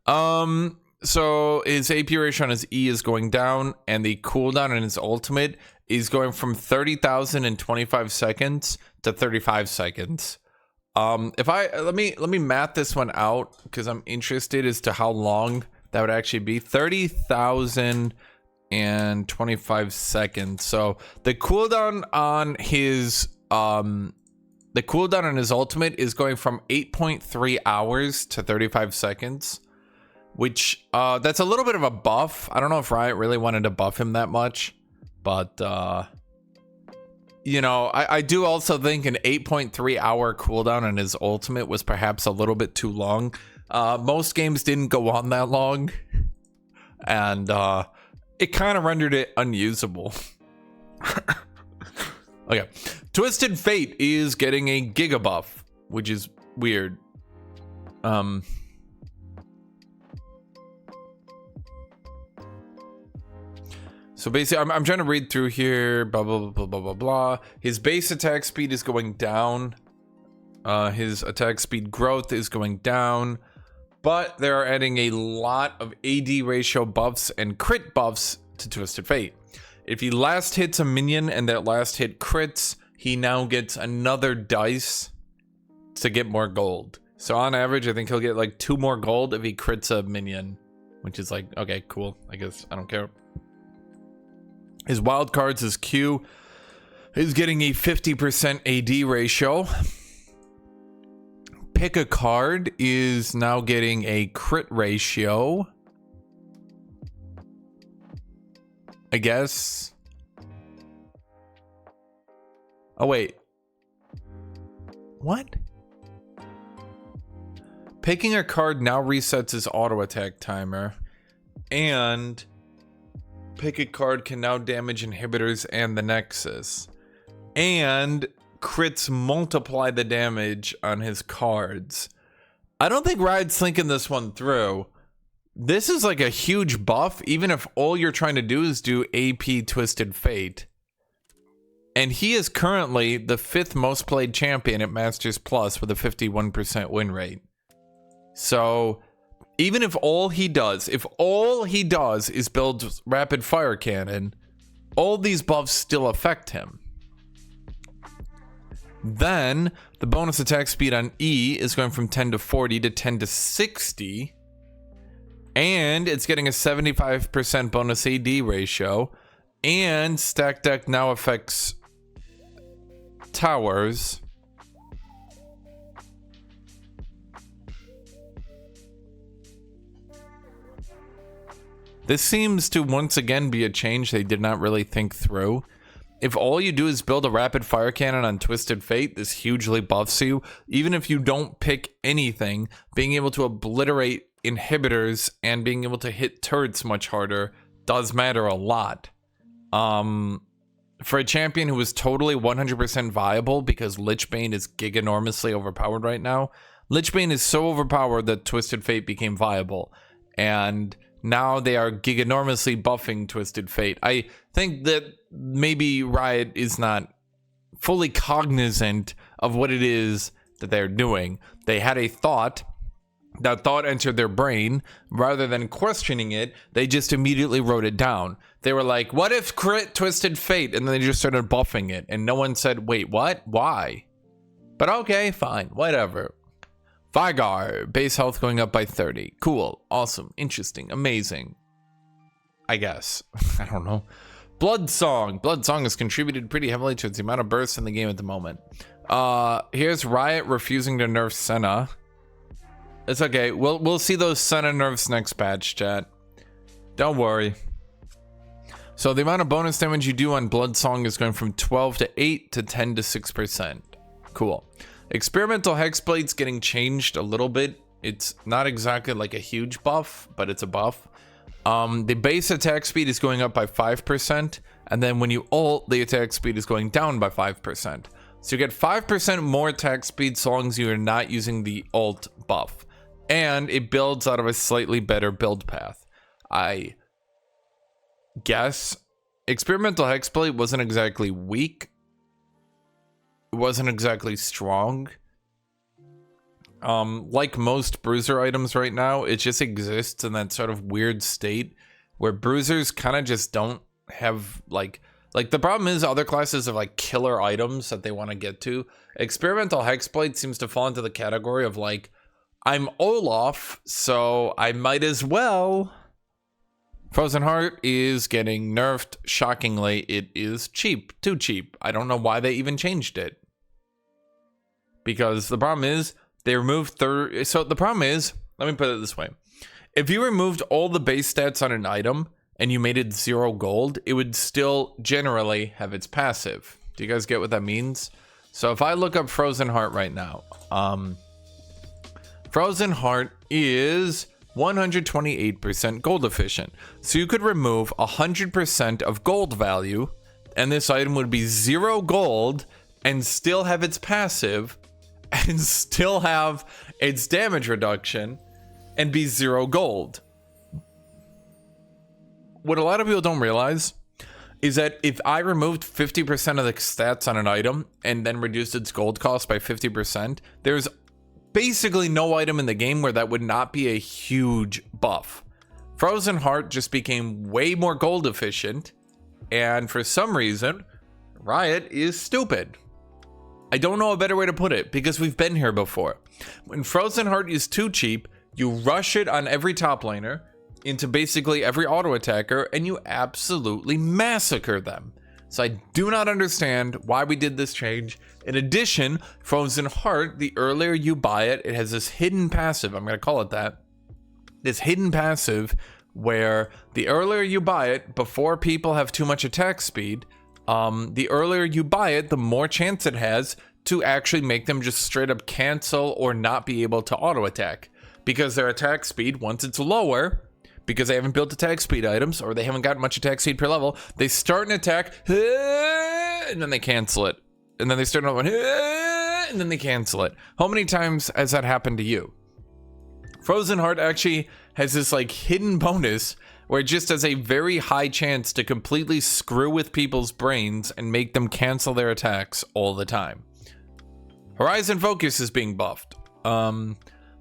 So his AP ratio on his E is going down, and the cooldown on his ultimate is going from 30,000 in 25 seconds to 35 seconds. If I let me math this one out because I'm interested as to how long that would actually be. 30,000 and 25 seconds. So the cooldown on his ultimate is going from 8.3 hours to 35 seconds, which that's a little bit of a buff. I don't know if Riot really wanted to buff him that much, but you know, I do also think an 8.3 hour cooldown on his ultimate was perhaps a little bit too long. Most games didn't go on that long, and it kind of rendered it unusable. Okay, Twisted Fate is getting a Giga buff, which is weird. So basically, I'm trying to read through here, blah, blah, blah, blah, blah, blah, blah. His base attack speed is going down. His attack speed growth is going down. But they're adding a lot of AD ratio buffs and crit buffs to Twisted Fate. If he last hits a minion and that last hit crits, he now gets another dice to get more gold. So on average, I think he'll get like 2 more gold if he crits a minion. Which is like, okay, cool. I guess I don't care. His wild cards, his Q is getting a 50% AD ratio. Pick a card is now getting a crit ratio. I guess. Oh, wait. What? Picking a card now resets his auto attack timer. And pick a card can now damage inhibitors and the Nexus. And crits multiply the damage on his cards. I don't think Riot's thinking this one through. This is like a huge buff, even if all you're trying to do is do AP Twisted Fate. And he is currently the 5th most played champion at Masters Plus with a 51% win rate. So even if all he does is build rapid fire cannon, all these buffs still affect him. Then the bonus attack speed on E is going from 10 to 40 to 10 to 60. And it's getting a 75% bonus AD ratio. And Stack Deck now affects towers. This seems to once again be a change they did not really think through. If all you do is build a rapid fire cannon on Twisted Fate, this hugely buffs you. Even if you don't pick anything, being able to obliterate inhibitors and being able to hit turrets much harder does matter a lot. For a champion who is totally 100% viable because Lichbane is giganormously overpowered right now, Lichbane is so overpowered that Twisted Fate became viable. And now they are giganormously buffing Twisted Fate. I think that maybe Riot is not fully cognizant of what it is that they're doing. They had a thought. That thought entered their brain. Rather than questioning it, they just immediately wrote it down. They were like, what if crit Twisted Fate? And then they just started buffing it. And no one said, wait, what? Why? But okay, fine, whatever. Vigar, base health going up by 30. Cool, awesome, interesting, amazing. I guess. I don't know. Blood Song. Blood Song has contributed pretty heavily to the amount of bursts in the game at the moment. Here's Riot refusing to nerf Senna. It's okay. We'll see those Senna nerfs next patch, chat. Don't worry. So the amount of bonus damage you do on Blood Song is going from 12 to 8 to 10 to 6%. Cool. Experimental Hexblade's getting changed a little bit. It's not exactly like a huge buff, but it's a buff. The base attack speed is going up by 5%, and then when you ult, the attack speed is going down by 5%. So you get 5% more attack speed so long as you are not using the ult buff. And it builds out of a slightly better build path. I guess Experimental Hexblade wasn't exactly weak. It wasn't exactly strong. Like most bruiser items right now, it just exists in that sort of weird state where bruisers kind of just don't have like the problem is other classes have like killer items that they want to get to. Experimental Hexblade seems to fall into the category of like, I'm Olaf, so I might as well. Frozen Heart is getting nerfed. Shockingly, it is cheap, too cheap. I don't know why they even changed it. Because the problem is, they removed so the problem is, let me put it this way. If you removed all the base stats on an item and you made it 0 gold, it would still generally have its passive. Do you guys get what that means? So if I look up Frozen Heart right now, Frozen Heart is 128% gold efficient. So you could remove 100% of gold value and this item would be 0 gold and still have its passive and still have its damage reduction and be 0 gold. What a lot of people don't realize is that if I removed 50% of the stats on an item and then reduced its gold cost by 50%, there's basically no item in the game where that would not be a huge buff. Frozen Heart just became way more gold efficient, and for some reason, Riot is stupid. I don't know a better way to put it, because we've been here before. When Frozen Heart is too cheap, you rush it on every top laner into basically every auto attacker, and you absolutely massacre them. So I do not understand why we did this change. In addition, Frozen Heart, the earlier you buy it, it has this hidden passive, I'm going to call it that. This hidden passive where the earlier you buy it, before people have too much attack speed, the earlier you buy it, the more chance it has to actually make them just straight up cancel or not be able to auto attack. Because their attack speed, once it's lower, because they haven't built attack speed items or they haven't got much attack speed per level, they start an attack and then they cancel it. And then they start another one and then they cancel it. How many times has that happened to you? Frozen Heart actually has this like hidden bonus where it just has a very high chance to completely screw with people's brains and make them cancel their attacks all the time. Horizon Focus is being buffed.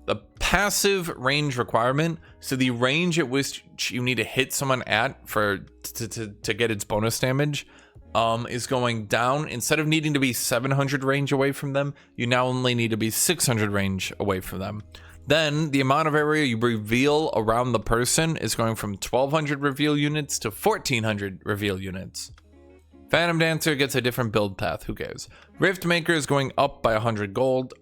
The passive range requirement, so the range at which you need to hit someone at to get its bonus damage, is going down. Instead of needing to be 700 range away from them, you now only need to be 600 range away from them. Then the amount of area you reveal around the person is going from 1200 reveal units to 1400 reveal units. Phantom Dancer gets a different build path, who cares? Riftmaker is going up by 100 gold.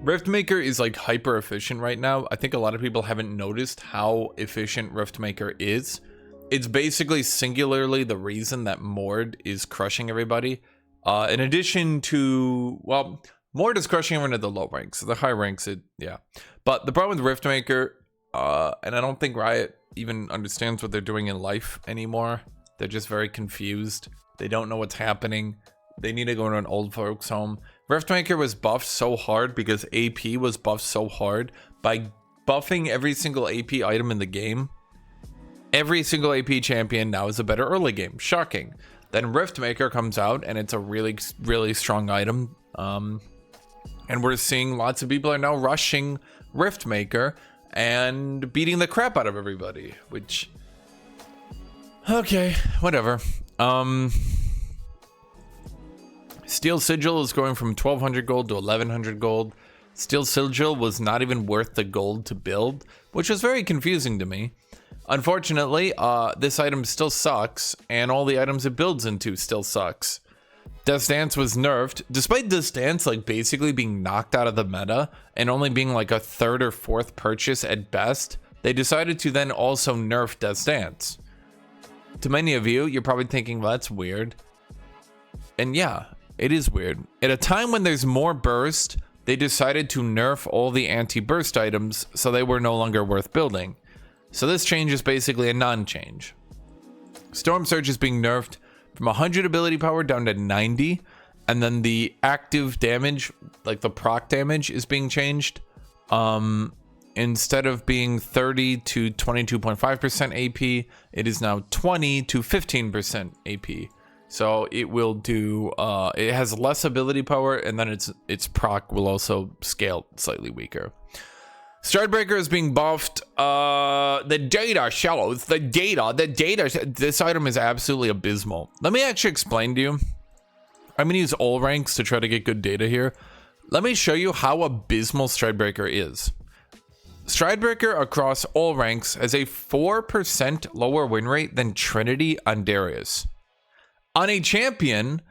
Riftmaker is like hyper efficient right now. I think a lot of people haven't noticed how efficient Riftmaker is. It's basically singularly the reason that Mord is crushing everybody. In addition to, well, Mord is crushing everyone at the low ranks. The high ranks, yeah. But the problem with Riftmaker, and I don't think Riot even understands what they're doing in life anymore. They're just very confused. They don't know what's happening. They need to go to an old folks home. Riftmaker was buffed so hard because AP was buffed so hard. By buffing every single AP item in the game, every single AP champion now is a better early game. Shocking. Then Riftmaker comes out and it's a really, really strong item. And we're seeing lots of people are now rushing Riftmaker and beating the crap out of everybody, which, okay, whatever. Steel Sigil is going from 1200 gold to 1100 gold. Steel Sigil was not even worth the gold to build, which was very confusing to me. Unfortunately, this item still sucks, and all the items it builds into still sucks. Death's Dance was nerfed, despite Death's Dance like basically being knocked out of the meta and only being like a third or fourth purchase at best. They decided to then also nerf Death's Dance. To many of you, you're probably thinking, well, that's weird. And yeah, it is weird. At a time when there's more burst, they decided to nerf all the anti-burst items so they were no longer worth building. So this change is basically a non-change. Storm Surge is being nerfed from 100 ability power down to 90. And then the active damage, like the proc damage, is being changed. Instead of being 30 to 22.5% AP, it is now 20 to 15% AP. So it will do, it has less ability power, and then its proc will also scale slightly weaker. Stridebreaker is being buffed. The data shows, the data, this item is absolutely abysmal. Let me actually explain to you. I'm gonna use all ranks to try to get good data here. Let me show you how abysmal Stridebreaker is. Stridebreaker across all ranks has a 4% lower win rate than Trinity on Darius. On a champion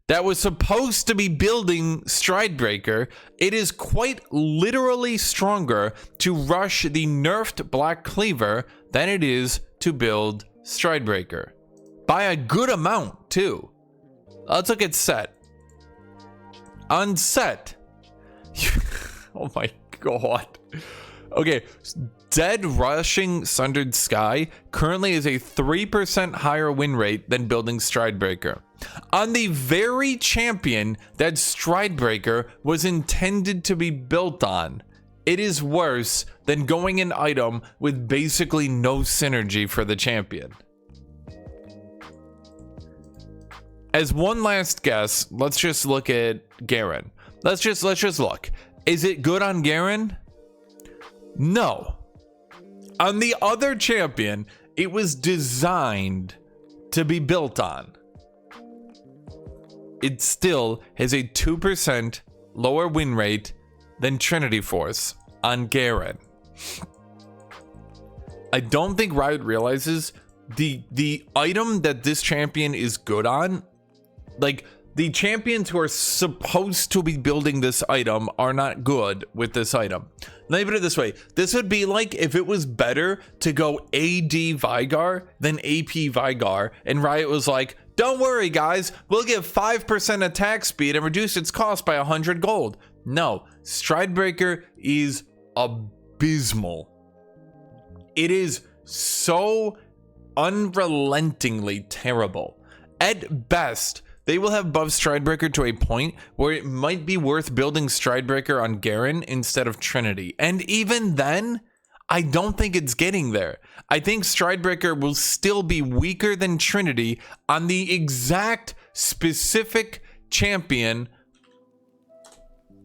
that was supposed to be building Stridebreaker, it is quite literally stronger to rush the nerfed Black Cleaver than it is to build Stridebreaker. By a good amount, too. Let's look at set. On set. Oh my god. Okay, Dead Rushing Sundered Sky currently is a 3% higher win rate than building Stridebreaker. On the very champion that Stridebreaker was intended to be built on, it is worse than going an item with basically no synergy for the champion. As one last guess, let's just look at Garen. Let's just look. Is it good on Garen? No. On the other champion, it was designed to be built on. It still has a 2% lower win rate than Trinity Force on Garen. I don't think Riot realizes the item that this champion is good on, like the champions who are supposed to be building this item are not good with this item. Let me put it this way. This would be like if it was better to go AD Vigar than AP Vigar, and Riot was like, don't worry guys, we'll give 5% attack speed and reduce its cost by 100 gold. No, Stridebreaker is abysmal. It is so unrelentingly terrible. At best, they will have buffed Stridebreaker to a point where it might be worth building Stridebreaker on Garen instead of Trinity. And even then, I don't think it's getting there. I think Stridebreaker will still be weaker than Trinity on the exact specific champion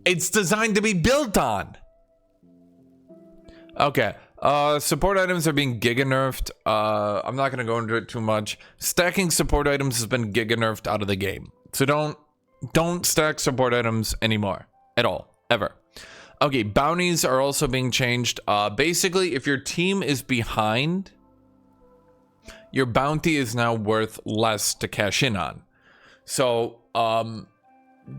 it's designed to be built on. Okay. Support items are being giga nerfed. I'm not gonna go into it too much. Stacking support items has been giga nerfed out of the game. So don't stack support items anymore. At all. Ever. Okay, bounties are also being changed. Basically, if your team is behind, your bounty is now worth less to cash in on. So,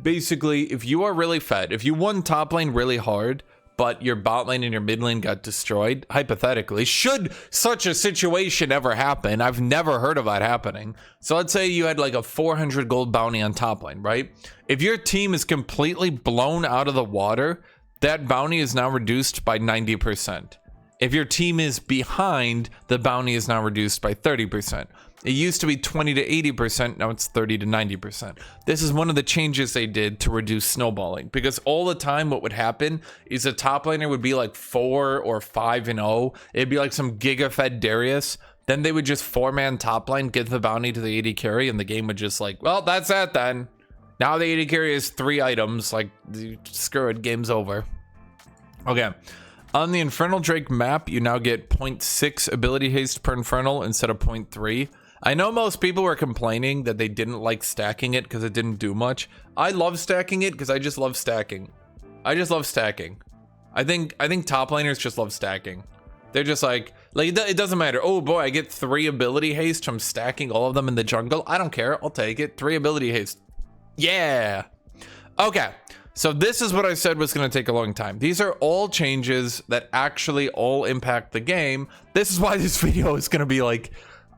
basically, if you are really fed, if you won top lane really hard, but your bot lane and your mid lane got destroyed, hypothetically, should such a situation ever happen, I've never heard of that happening. So let's say you had like a 400 gold bounty on top lane, right? If your team is completely blown out of the water, that bounty is now reduced by 90%. If your team is behind, the bounty is now reduced by 30%. It used to be 20 to 80%, now it's 30 to 90%. This is one of the changes they did to reduce snowballing, because all the time what would happen is a top laner would be like 4 or 5-0. It'd be like some giga fed Darius. Then they would just 4-man top lane, get the bounty to the AD carry, and the game would just like, well, that's that then. Now the AD carry is 3 items, like, screw it, game's over. Okay. On the Infernal Drake map, you now get 0.6 ability haste per Infernal instead of 0.3. I know most people were complaining that they didn't like stacking it because it didn't do much. I love stacking it because I just love stacking. I just love stacking. I think top laners just love stacking. They're just like it doesn't matter. Oh boy, I get 3 ability haste from stacking all of them in the jungle. I don't care. I'll take it. 3 ability haste. Yeah. Okay. So this is what I said was going to take a long time. These are all changes that actually all impact the game. This is why this video is going to be like,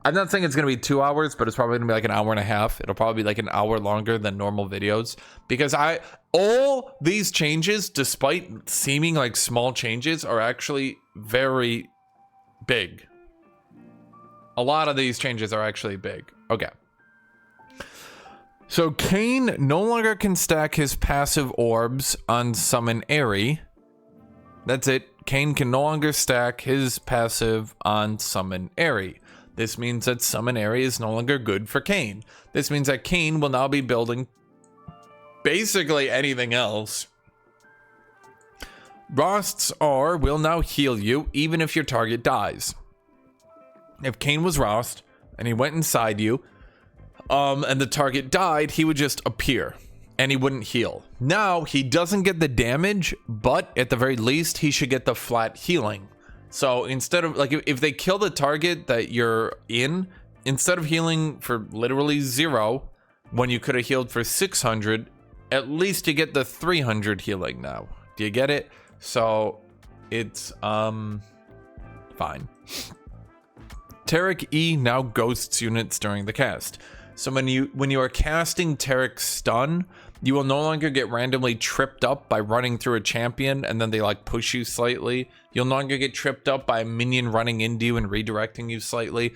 I'm not saying it's going to be 2 hours, but it's probably going to be like an hour and a half. It'll probably be like an hour longer than normal videos, because all these changes, despite seeming like small changes, are actually very big. A lot of these changes are actually big. Okay. So Kane no longer can stack his passive orbs on Summon Airy. That's it. Kane can no longer stack his passive on Summon Airy. This means that Summon Airy is no longer good for Kane. This means that Kane will now be building basically anything else. Rost's R will now heal you even if your target dies. If Kane was Rost and he went inside you, and the target died, he would just appear and he wouldn't heal. Now he doesn't get the damage, but at the very least he should get the flat healing. So instead of like, if they kill the target that you're in, instead of healing for literally 0 when you could have healed for 600, at least you get the 300 healing now. Do you get it? So it's fine. Taric E now ghosts units during the cast. So when you are casting Taric's stun, you will no longer get randomly tripped up by running through a champion and then they like push you slightly. You'll no longer get tripped up by a minion running into you and redirecting you slightly.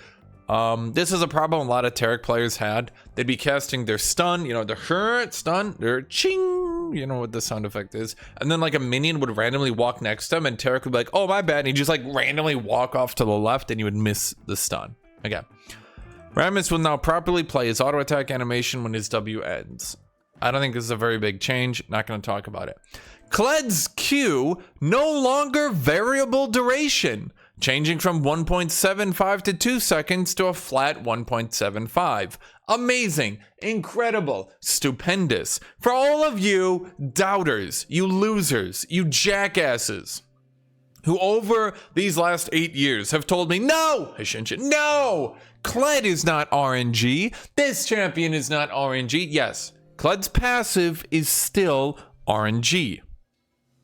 This is a problem a lot of Taric players had. They'd be casting their stun, you know, the hurt stun, their ching, you know what the sound effect is. And then like a minion would randomly walk next to him and Taric would be like, oh my bad. And he'd just like randomly walk off to the left and you would miss the stun. Okay. Rammus will now properly play his auto attack animation when his W ends. I don't think this is a very big change. Not going to talk about it. Kled's Q no longer variable duration, changing from 1.75 to 2 seconds to a flat 1.75. Amazing, incredible, stupendous. For all of you doubters, you losers, you jackasses, who over these last 8 years have told me, no, Hashinshin, no, Kled is not RNG. This champion is not RNG. Yes, Kled's passive is still RNG.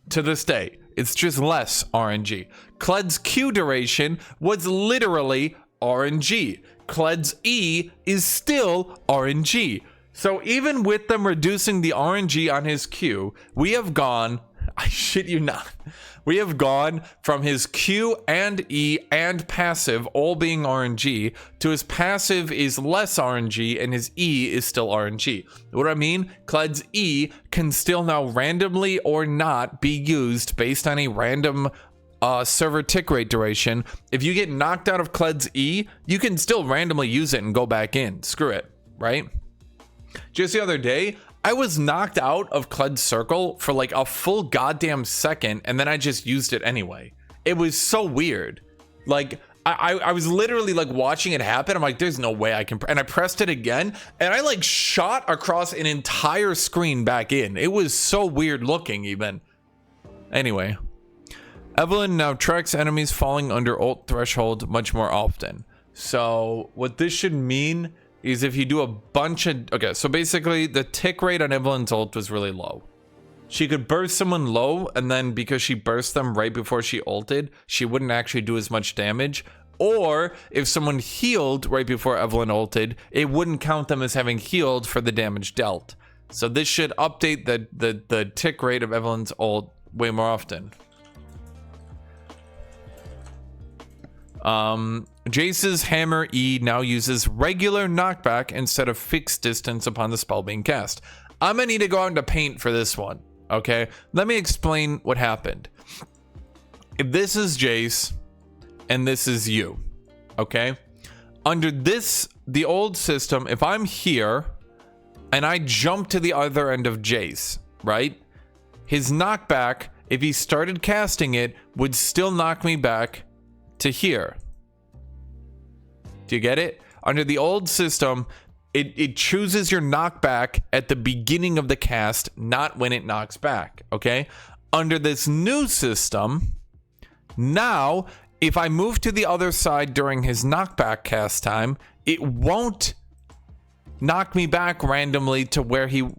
To this day, it's just less RNG. Kled's Q duration was literally RNG. Kled's E is still RNG. So even with them reducing the RNG on his Q, we have gone, I shit you not, we have gone from his Q and E and passive all being RNG to his passive is less RNG and his E is still RNG. What I mean? Kled's E can still now randomly or not be used based on a random server tick rate duration. If you get knocked out of Kled's E, you can still randomly use it and go back in. Screw it, right? Just the other day, I was knocked out of Kled's circle for like a full goddamn second, and then I just used it anyway. It was so weird. Like, I was literally like watching it happen. I'm like, there's no way I can, and I pressed it again, and I like shot across an entire screen back in. It was so weird looking even. Anyway, Evelyn now tracks enemies falling under ult threshold much more often. So what this should mean is if you do a bunch of, okay, so basically the tick rate on Evelyn's ult was really low. She could burst someone low, and then because she burst them right before she ulted, she wouldn't actually do as much damage. Or if someone healed right before Evelyn ulted, it wouldn't count them as having healed for the damage dealt. So this should update the tick rate of Evelyn's ult way more often. Jace's Hammer E now uses regular knockback instead of fixed distance upon the spell being cast. I'm gonna need to go out into paint for this one, okay? Let me explain what happened. If this is Jace and this is you, okay? Under the old system, if I'm here and I jump to the other end of Jace, right? His knockback, if he started casting it, would still knock me back to here. Do you get it? Under the old system, it chooses your knockback at the beginning of the cast, not when it knocks back, okay? Under this new system, now, if I move to the other side during his knockback cast time, it won't knock me back randomly to where you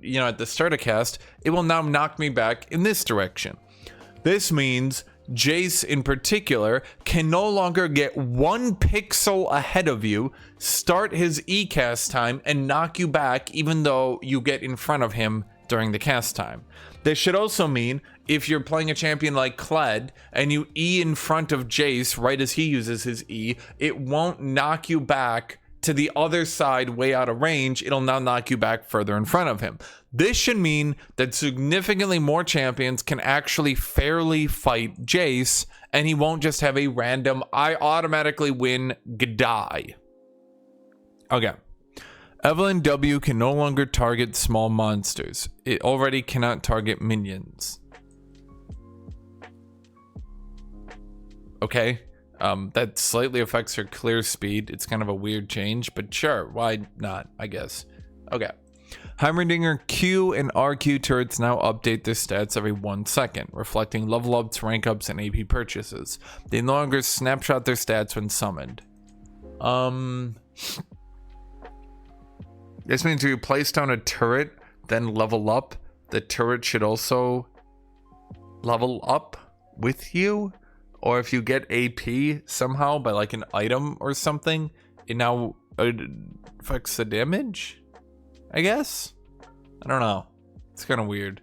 know, at the start of cast, it will now knock me back in this direction. This means Jace in particular can no longer get 1 pixel ahead of you, start his E cast time, and knock you back even though you get in front of him during the cast time. This should also mean if you're playing a champion like Kled and you E in front of Jace right as he uses his E, it won't knock you back to the other side way out of range, it'll now knock you back further in front of him. This should mean that significantly more champions can actually fairly fight Jace, and he won't just have a random, I automatically win, die. Okay. Evelyn W can no longer target small monsters. It already cannot target minions. Okay. That slightly affects her clear speed. It's kind of a weird change, but sure, why not, I guess. Okay. Heimerdinger Q and RQ turrets now update their stats every 1 second, reflecting level ups, rank ups, and AP purchases. They no longer snapshot their stats when summoned. This means if you place down a turret, then level up, the turret should also level up with you? Or if you get AP somehow by like an item or something, it now affects the damage? I guess? I don't know. It's kind of weird.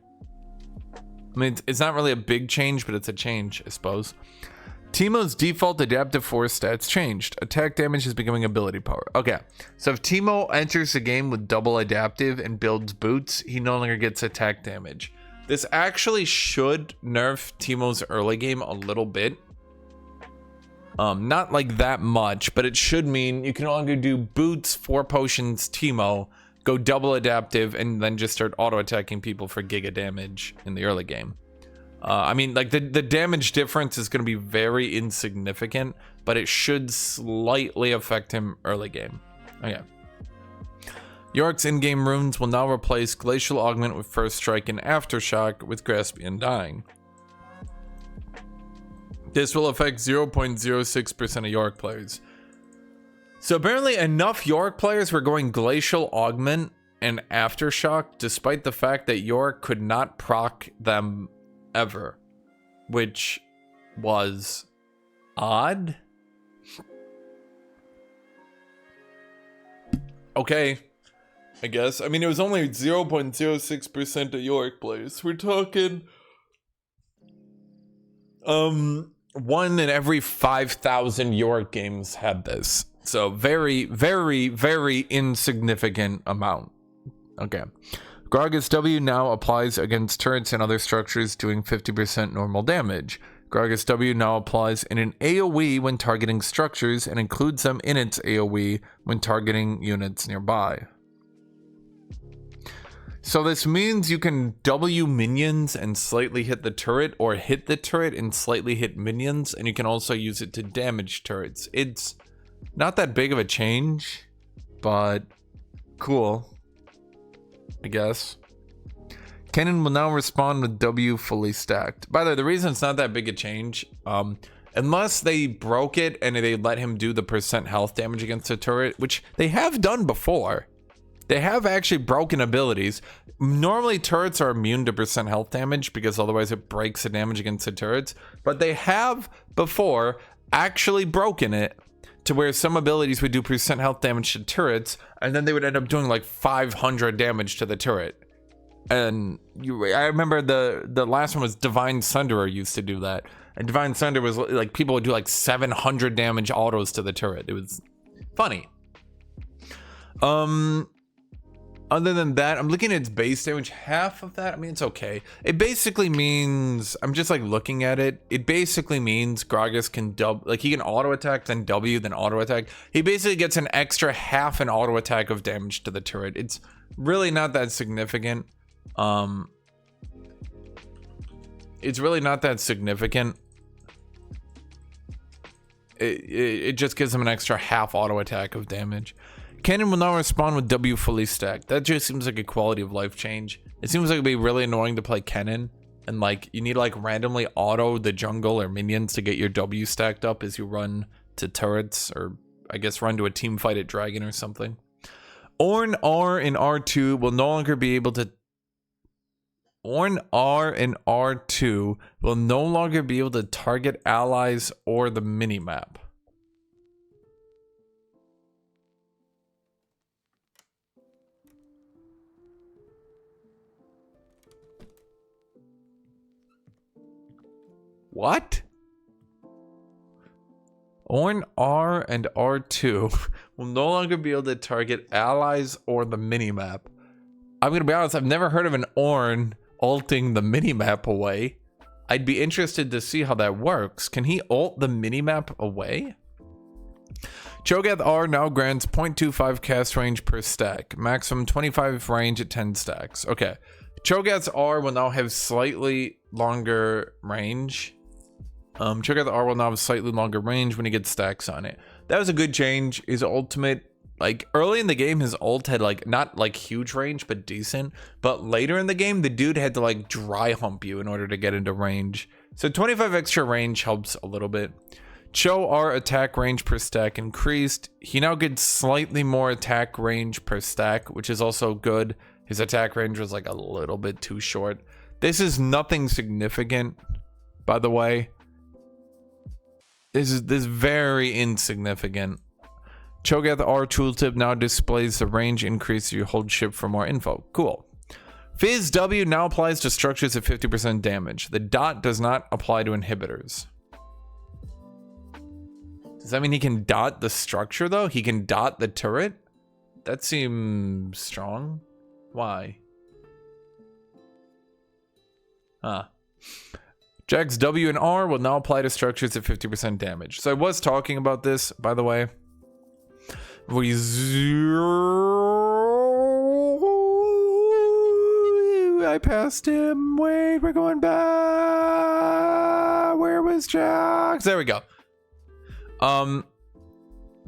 I mean, it's not really a big change, but it's a change, I suppose. Teemo's default adaptive force stats changed. Attack damage is becoming ability power. Okay, so if Teemo enters the game with double adaptive and builds boots, he no longer gets attack damage. This actually should nerf Teemo's early game a little bit. Not like that much, but it should mean you can no longer do boots, 4 potions, Teemo, go double adaptive, and then just start auto attacking people for giga damage in the early game. I mean, like the damage difference is going to be very insignificant, but it should slightly affect him early game. Okay. Yorick's in-game runes will now replace Glacial Augment with First Strike and Aftershock with Grasping and Dying. This will affect 0.06% of Yorick players. So apparently enough Yorick players were going Glacial Augment and Aftershock, despite the fact that Yorick could not proc them ever, which was odd. Okay, I guess. I mean, it was only 0.06% of Yorick players. We're talking 1 in every 5,000 Yorick games had this. So very, very, very insignificant amount. Okay. Gragas W now applies against turrets and other structures doing 50% normal damage. Gragas W now applies in an AoE when targeting structures and includes them in its AoE when targeting units nearby. So this means you can W minions and slightly hit the turret, or hit the turret and slightly hit minions, and you can also use it to damage turrets. It's not that big of a change, but cool, I guess. Cannon will now respond with W fully stacked. By the way, the reason it's not that big a change, unless they broke it and they let him do the percent health damage against a turret, which they have done before. They have actually broken abilities. Normally turrets are immune to percent health damage because otherwise it breaks the damage against the turrets. But they have before actually broken it to where some abilities would do percent health damage to turrets, and then they would end up doing like 500 damage to the turret. And I remember the last one was Divine Sunderer used to do that. And Divine Sunder was like, people would do like 700 damage autos to the turret. It was funny. Other than that, I'm looking at its base damage. Half of that, I mean, it's okay. It basically means, I'm just like looking at it. It basically means Gragas can like he can auto attack, then W, then auto attack. He basically gets an extra half an auto attack of damage to the turret. It's really not that significant. It's really not that significant. It just gives him an extra half auto attack of damage. Cannon will now respond with W fully stacked. That just seems like a quality of life change. It seems like it'd be really annoying to play Cannon, and like you need to like randomly auto the jungle or minions to get your W stacked up as you run to turrets, or I guess run to a team fight at Dragon or something. Ornn R and R2 will no longer be able to Ornn R and R2 will no longer be able to target allies or the minimap. What? Orn R and R2 will no longer be able to target allies or the minimap. I'm gonna be honest, I've never heard of an Orn ulting the minimap away. I'd be interested to see how that works. Can he ult the minimap away? Cho'Gath R now grants 0.25 cast range per stack, maximum 25 range at 10 stacks. Okay, Cho'Gath's R will now have slightly longer range. Cho'Gath R will now have slightly longer range when he gets stacks on it. That was a good change. His ultimate, like early in the game, his ult had like not like huge range, but decent. But later in the game, the dude had to like dry hump you in order to get into range. So 25 extra range helps a little bit. Cho R attack range per stack increased. He now gets slightly more attack range per stack, which is also good. His attack range was like a little bit too short. This is nothing significant, by the way. This is very insignificant. Cho'Gath R tooltip now displays the range increase you hold shift for more info. Cool. Fizz W now applies to structures at 50% damage. The dot does not apply to inhibitors. Does that mean he can dot the structure though? He can dot the turret? That seems strong. Why? Huh. Jack's W and R will now apply to structures at 50% damage. So I was talking about this, by the way. I passed him. Wait, we're going back. Where was Jax? There we go.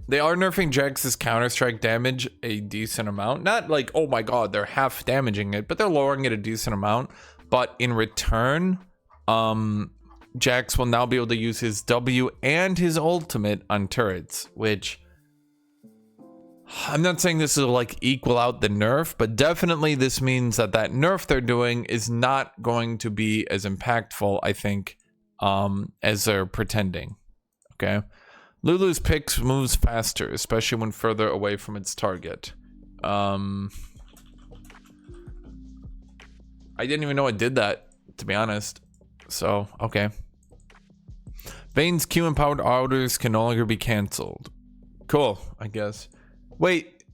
They are nerfing Jax's counter-strike damage a decent amount. Not like, oh my god, they're half damaging it, but they're lowering it a decent amount. But in return, Jax will now be able to use his W and his ultimate on turrets, which I'm not saying this will like equal out the nerf, but definitely this means that that nerf they're doing is not going to be as impactful, I think, as they're pretending. Okay. Lulu's picks moves faster, especially when further away from its target. I didn't even know it did that, to be honest. So, okay. Vayne's Q-empowered orders can no longer be cancelled. Cool, I guess. Wait,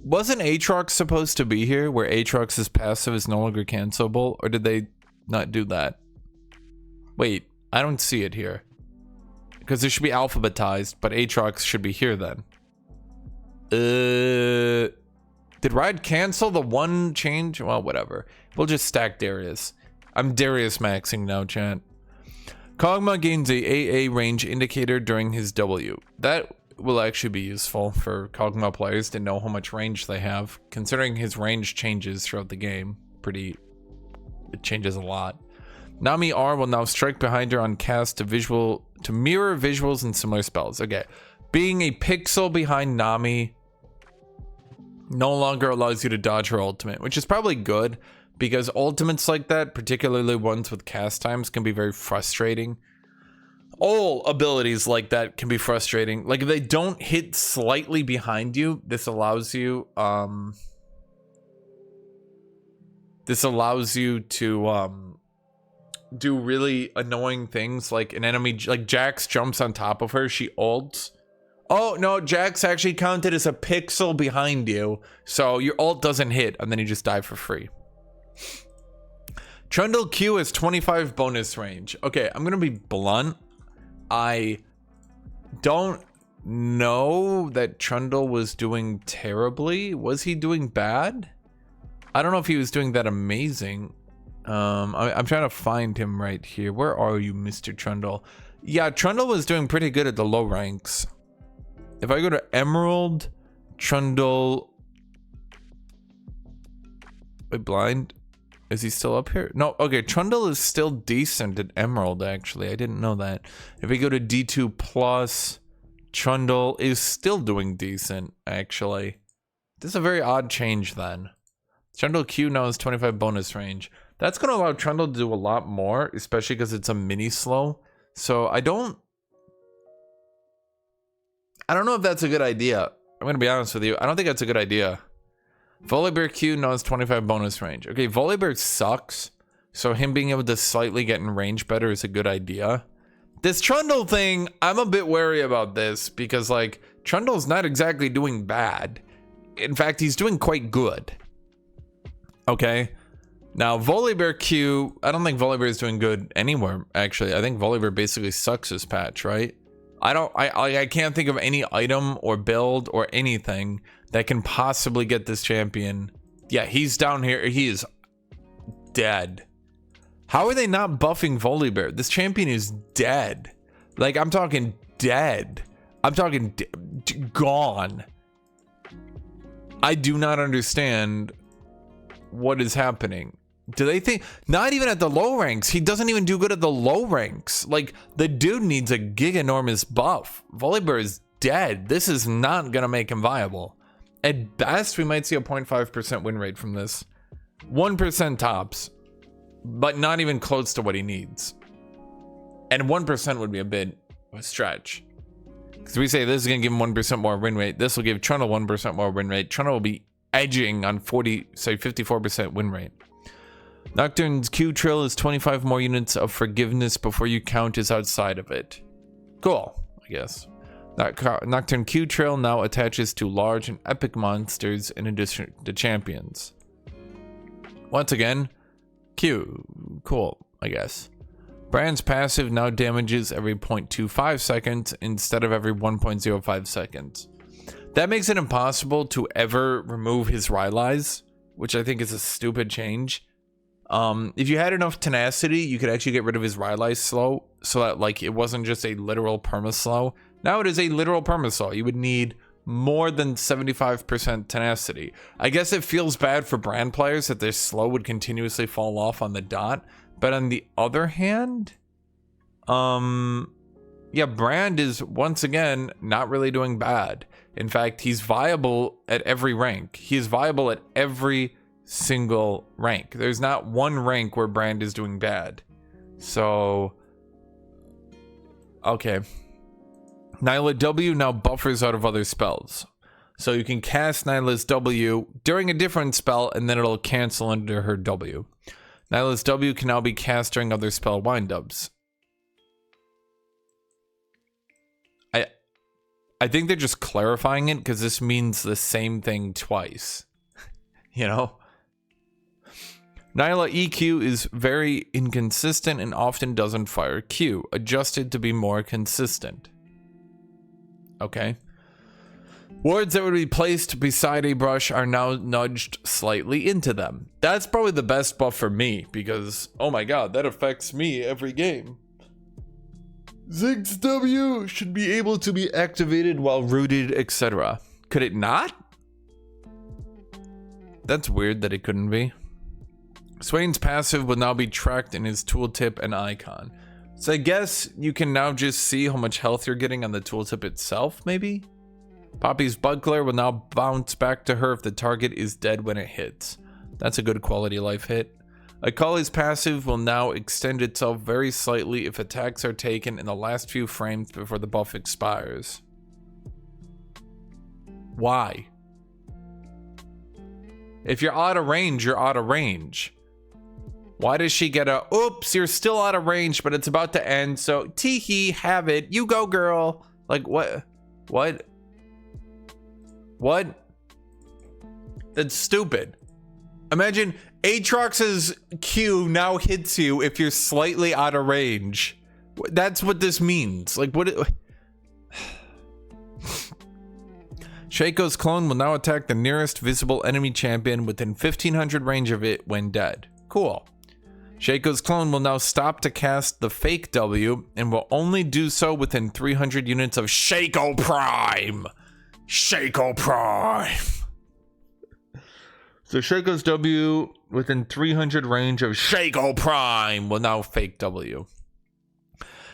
wasn't Aatrox supposed to be here, where Aatrox's passive is no longer cancelable? Or did they not do that? Wait, I don't see it here. Because it should be alphabetized, but Aatrox should be here then. Did Riot cancel the one change? Well, whatever. We'll just stack Darius. I'm Darius maxing now, chat. Kog'Maw gains a AA range indicator during his W. That will actually be useful for Kog'Maw players to know how much range they have, considering his range changes throughout the game. It changes a lot. Nami R will now strike behind her on cast to mirror visuals and similar spells. Okay, being a pixel behind Nami no longer allows you to dodge her ultimate, which is probably good because ultimates like that, particularly ones with cast times, can be very frustrating. All abilities like that can be frustrating. Like if they don't hit slightly behind you, this allows you to do really annoying things, like an enemy, like Jax jumps on top of her, she ults. Oh no, Jax actually counted as a pixel behind you, so your ult doesn't hit, and then you just die for free. Trundle Q has 25 bonus range. Okay, I'm gonna be blunt. I don't know that Trundle was doing terribly. Was he doing bad? I don't know if he was doing that amazing. I'm trying to find him right here. Where are you, Mr. Trundle? Yeah, Trundle was doing pretty good at the low ranks. If I go to Emerald, Trundle... Wait, blind? Is he still up here? No, okay, Trundle is still decent at Emerald, actually. I didn't know that. If we go to D2+, Trundle is still doing decent, actually. This is a very odd change, then. Trundle Q now has 25 bonus range. That's going to allow Trundle to do a lot more, especially because it's a mini slow. So I don't know if that's a good idea. I'm going to be honest with you. I don't think that's a good idea. Volibear Q now has 25 bonus range. Okay, Volibear sucks. So him being able to slightly get in range better is a good idea. This Trundle thing, I'm a bit wary about this because, like, Trundle's not exactly doing bad. In fact, he's doing quite good. Okay? Now, Volibear Q, I don't think Volibear is doing good anywhere, actually. I think Volibear basically sucks this patch, right? I can't think of any item or build or anything that can possibly get this champion. Yeah, he's down here. He is dead. How are they not buffing Volibear? This champion is dead. Like, I'm talking dead. I'm talking gone. I do not understand what is happening. Do they think, not even at the low ranks, he doesn't even do good at the low ranks. Like, the dude needs a giganormous buff. Volibear is dead. This is not gonna make him viable. At best, we might see a 0.5% win rate from this. 1% tops, but not even close to what he needs. And 1% would be a bit of a stretch. Because we say this is gonna give him 1% more win rate. This will give Trundle 1% more win rate. Trundle will be edging on 54% win rate. Nocturne's Q Trill is 25 more units of forgiveness before you count is outside of it. Cool, I guess. Nocturne Q Trill now attaches to large and epic monsters in addition to champions. Once again, Q. Cool, I guess. Brand's passive now damages every 0.25 seconds instead of every 1.05 seconds. That makes it impossible to ever remove his Rylai's, which I think is a stupid change. If you had enough tenacity, you could actually get rid of his Rylai's slow so that, like, it wasn't just a literal perma-slow. Now it is a literal perma-slow. You would need more than 75% tenacity. I guess it feels bad for Brand players that their slow would continuously fall off on the dot. But on the other hand, yeah, Brand is, once again, not really doing bad. In fact, he's viable at every rank. He is viable at every single rank. There's not one rank where Brand is doing bad. So, okay. Nyla W now buffers out of other spells. So you can cast Nyla's W during a different spell and then it'll cancel under her W. Nyla's W can now be cast during other spell windups. I think they're just clarifying it because this means the same thing twice. You know? Nyla EQ is very inconsistent and often doesn't fire Q, adjusted to be more consistent. Okay. Wards that would be placed beside a brush are now nudged slightly into them. That's probably the best buff for me because, oh my god, that affects me every game. Zig's W should be able to be activated while rooted, etc. Could it not? That's weird that it couldn't be. Swain's passive will now be tracked in his tooltip and icon. So I guess you can now just see how much health you're getting on the tooltip itself, maybe? Poppy's Bugler will now bounce back to her if the target is dead when it hits. That's a good quality of life hit. Akali's passive will now extend itself very slightly if attacks are taken in the last few frames before the buff expires. Why? If you're out of range, you're out of range. Why does she get a, oops, you're still out of range, but it's about to end, so tee-hee, have it. You go, girl. Like, what? What? What? That's stupid. Imagine Aatrox's Q now hits you if you're slightly out of range. That's what this means. Like, what? Shaco's clone will now attack the nearest visible enemy champion within 1500 range of it when dead. Cool. Shaco's clone will now stop to cast the fake W and will only do so within 300 units of Shaco Prime. Shaco Prime. So Shaco's W within 300 range of Shaco Prime will now fake W.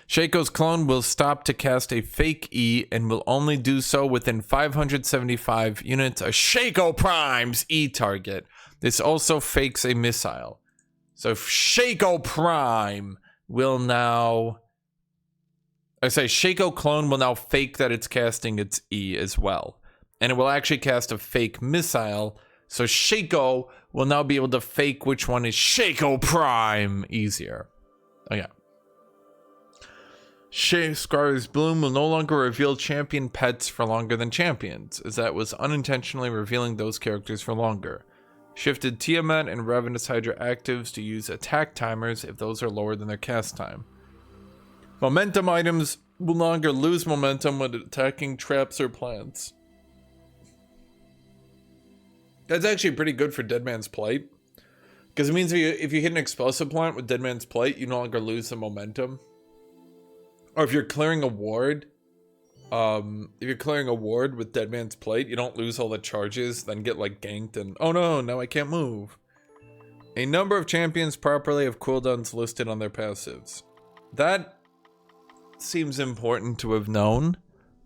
Shaco's clone will stop to cast a fake E and will only do so within 575 units of Shaco Prime's E target. This also fakes a missile. So Shaco Prime will now... Shaco clone will now fake that it's casting its E as well. And it will actually cast a fake missile. So Shaco will now be able to fake which one is Shaco Prime easier. Okay. Scar's Bloom will no longer reveal champion pets for longer than champions, as that was unintentionally revealing those characters for longer. Shifted Tiamat and Ravenous Hydra actives to use attack timers if those are lower than their cast time. Momentum items will no longer lose momentum when attacking traps or plants. That's actually pretty good for Dead Man's Plight. Because it means if you hit an explosive plant with Dead Man's Plight, you no longer lose the momentum. Or if you're clearing a ward, with Dead Man's Plight, you don't lose all the charges, then get like ganked and oh no, now I can't move. A number of champions properly have cooldowns listed on their passives. That seems important to have known.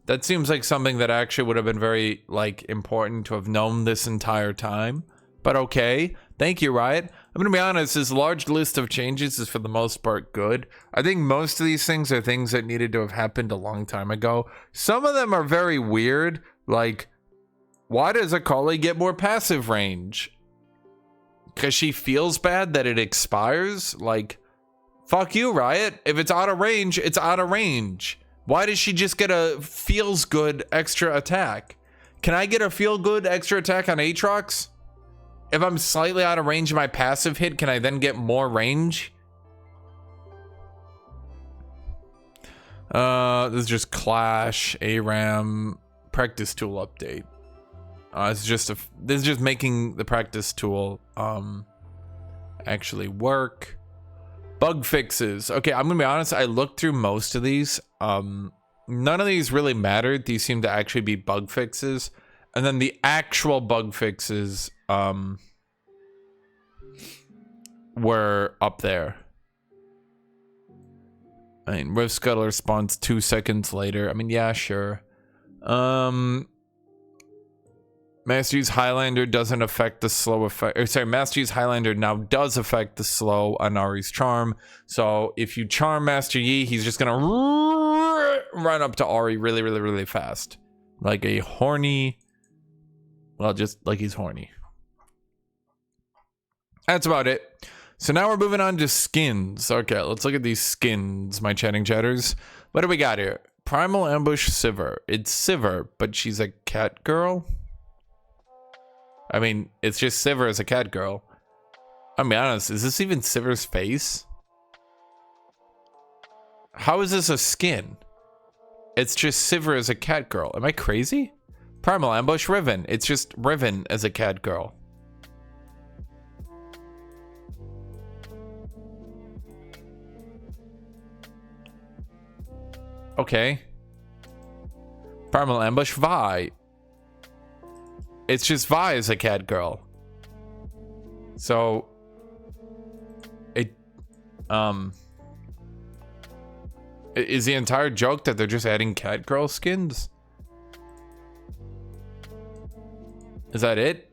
That seems like something that actually would have been very like important to have known this entire time. But okay, thank you, Riot. I'm gonna be honest, this large list of changes is for the most part good. I think most of these things are things that needed to have happened a long time ago. Some of them are very weird, like, why does Akali get more passive range? Because she feels bad that it expires? Like, fuck you, Riot. If it's out of range, it's out of range. Why does she just get a feels good extra attack? Can I get a feel good extra attack on Aatrox? If I'm slightly out of range of my passive hit, can I then get more range? This is just Clash, ARAM, practice tool update. This is just making the practice tool actually work. Bug fixes. Okay, I'm gonna be honest, I looked through most of these. None of these really mattered. These seem to actually be bug fixes. And then the actual bug fixes were up there. I mean, Rift Scuttle responds 2 seconds later. I mean, yeah, sure. Master Yi's Highlander doesn't affect the slow effect. Or sorry, Master Yi's Highlander now does affect the slow on Ahri's Charm. So if you charm Master Yi, he's just gonna run up to Ahri really, really, really fast. Like a horny... Well, just like he's horny. That's about it. So now we're moving on to skins. Okay, let's look at these skins, my chatting chatters. What do we got here? Primal Ambush Sivir. It's Sivir, but she's a cat girl? I mean, it's just Sivir as a cat girl. I'll be honest, is this even Sivir's face? How is this a skin? It's just Sivir as a cat girl. Am I crazy? Primal Ambush Riven. It's just Riven as a cat girl. Okay. Primal Ambush Vi. It's just Vi as a cat girl. So it is the entire joke that they're just adding cat girl skins? Is that it?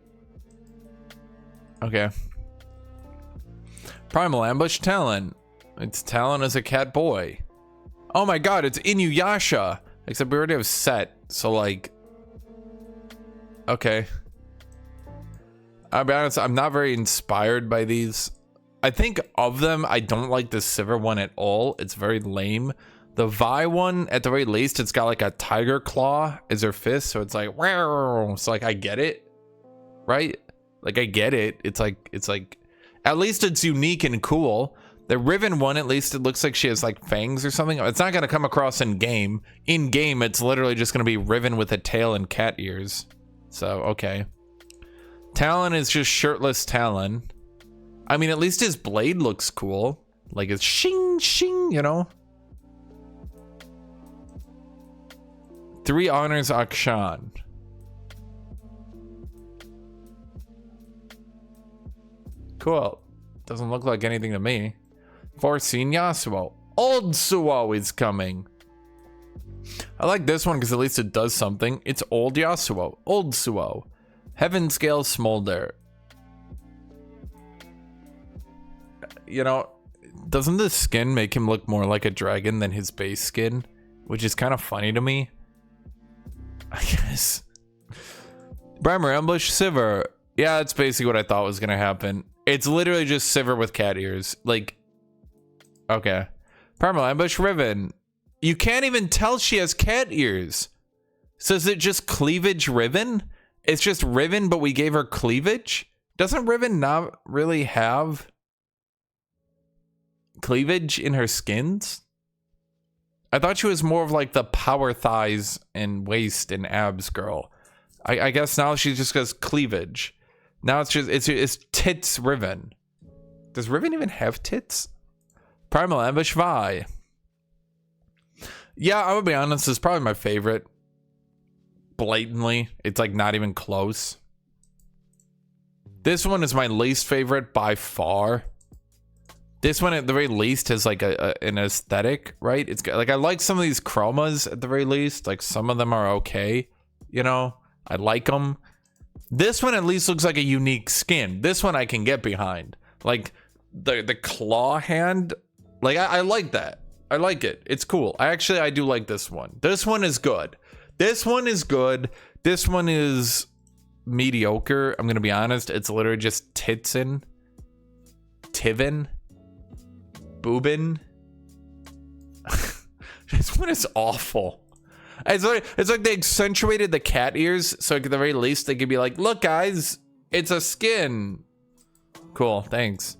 Okay. Primal Ambush Talon. It's Talon as a cat boy. Oh my god, it's Inuyasha. Except we already have Set, so like... Okay. I'll be honest, I'm not very inspired by these. I think of them, I don't like the Sivir one at all. It's very lame. The Vi one, at the very least, it's got like a tiger claw as her fist, so it's like... So like, I get it. Right? Like, I get it. It's like, at least it's unique and cool. The Riven one, at least it looks like she has like fangs or something. It's not going to come across in game. In game, it's literally just going to be Riven with a tail and cat ears. So, okay. Talon is just shirtless Talon. I mean, at least his blade looks cool. Like it's shing, shing, you know? 3 honors Akshan. Cool. Doesn't look like anything to me. 4 seen Yasuo. Old Suo is coming. I like this one because at least it does something. It's old Yasuo. Old Suo. Heaven Scale Smolder. You know, doesn't this skin make him look more like a dragon than his base skin? Which is kind of funny to me. I guess. Primal Ambush Sivir. Yeah, that's basically what I thought was going to happen. It's literally just Sivir with cat ears. Like, okay. Primal Ambush Riven. You can't even tell she has cat ears. So is it just cleavage Riven? It's just Riven, but we gave her cleavage? Doesn't Riven not really have cleavage in her skins? I thought she was more of like the power thighs and waist and abs girl. I guess now she just goes cleavage. Now it's just it's tits Riven. Does Riven even have tits? Primal Ambush Vi. Yeah, I would be honest, it's probably my favorite. Blatantly, it's like not even close. This one is my least favorite by far. This one at the very least has like an aesthetic, right? It's got, like, I like some of these chromas at the very least. Like some of them are okay, you know? I like them. This one at least looks like a unique skin. This one I can get behind. Like the claw hand, like I like that. I like it. It's cool. I do like this one. This one is good. This one is good. This one is mediocre. I'm gonna be honest. It's literally just Titsin, Tivin, Boobin. This one is awful. It's like they accentuated the cat ears, so at the very least they could be like, look guys, it's a skin. Cool, thanks.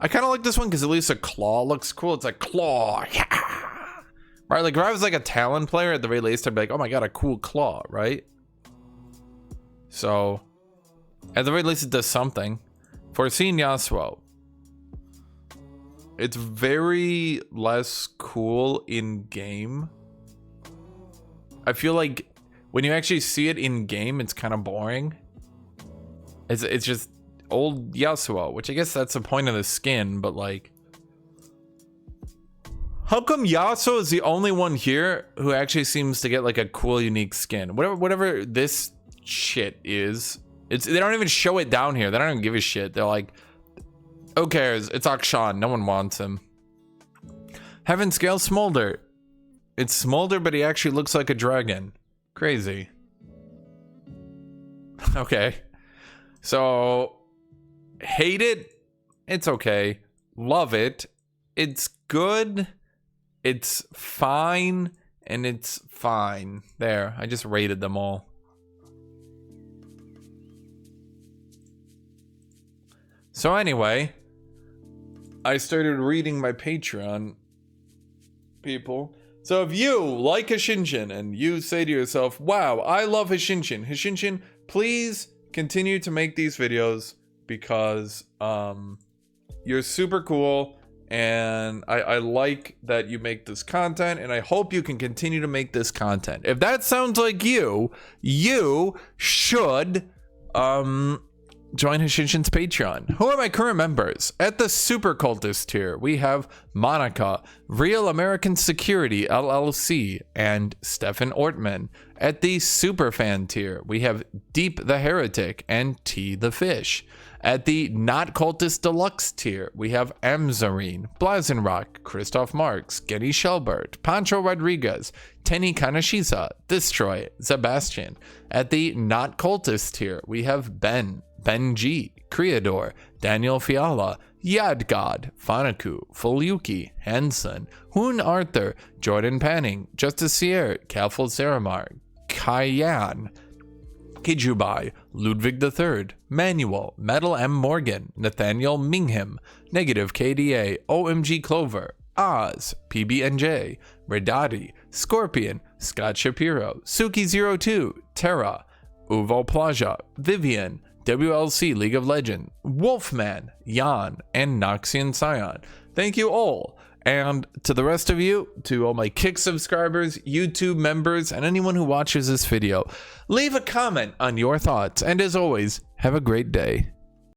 I kind of like this one because at least a claw looks cool. It's a claw, yeah. Right? Like if I was like a Talon player at the very least, I'd be like, oh my god, a cool claw, right? So at the very least it does something. Foreseen Yasuo. It's very less cool in game. I feel like when you actually see it in game, it's kind of boring. It's just old Yasuo, which I guess that's the point of the skin, but like, how come Yasuo is the only one here who actually seems to get like a cool, unique skin? Whatever this shit is, they don't even show it down here. They don't even give a shit. They're like, who cares? It's Akshan. No one wants him. Heaven Scale Smolder. It's Smolder, but he actually looks like a dragon. Crazy. Okay. So, hate it. It's okay. Love it. It's good. It's fine. And it's fine. There. I just rated them all. So anyway, I started reading my Patreon people. So if you like Hashinshin and you say to yourself, wow, I love Hashinshin. Hashinshin, please continue to make these videos because you're super cool and I like that you make this content and I hope you can continue to make this content. If that sounds like you should join Hashinshin's Patreon. Who are my current members? At the Super Cultist tier, we have Monica, Real American Security LLC, and Stefan Ortman. At the Superfan tier, we have Deep the Heretic and T the Fish. At the Not Cultist Deluxe tier, we have Amzarine, Blazenrock, Christoph Marks, Genny Shelbert, Pancho Rodriguez, Tenny Kanashisa, Destroy, Sebastian. At the Not Cultist tier, we have Ben G, Creador, Daniel Fiala, Yadgod, Fanaku, Fulyuki, Hansen, Hoon Arthur, Jordan Panning, Justicier, Kalfel Seramar, Kayan, Kijubai, Ludwig III, Manuel, Metal M. Morgan, Nathaniel Mingham, Negative KDA, OMG Clover, Oz, PBNJ, Redati, Scorpion, Scott Shapiro, Suki02, Terra, Uvo Plaja, Vivian, WLC League of Legends, Wolfman, Jan, and Noxian Scion. Thank you all. And to the rest of you, to all my Kick subscribers, YouTube members, and anyone who watches this video, leave a comment on your thoughts. And as always, have a great day.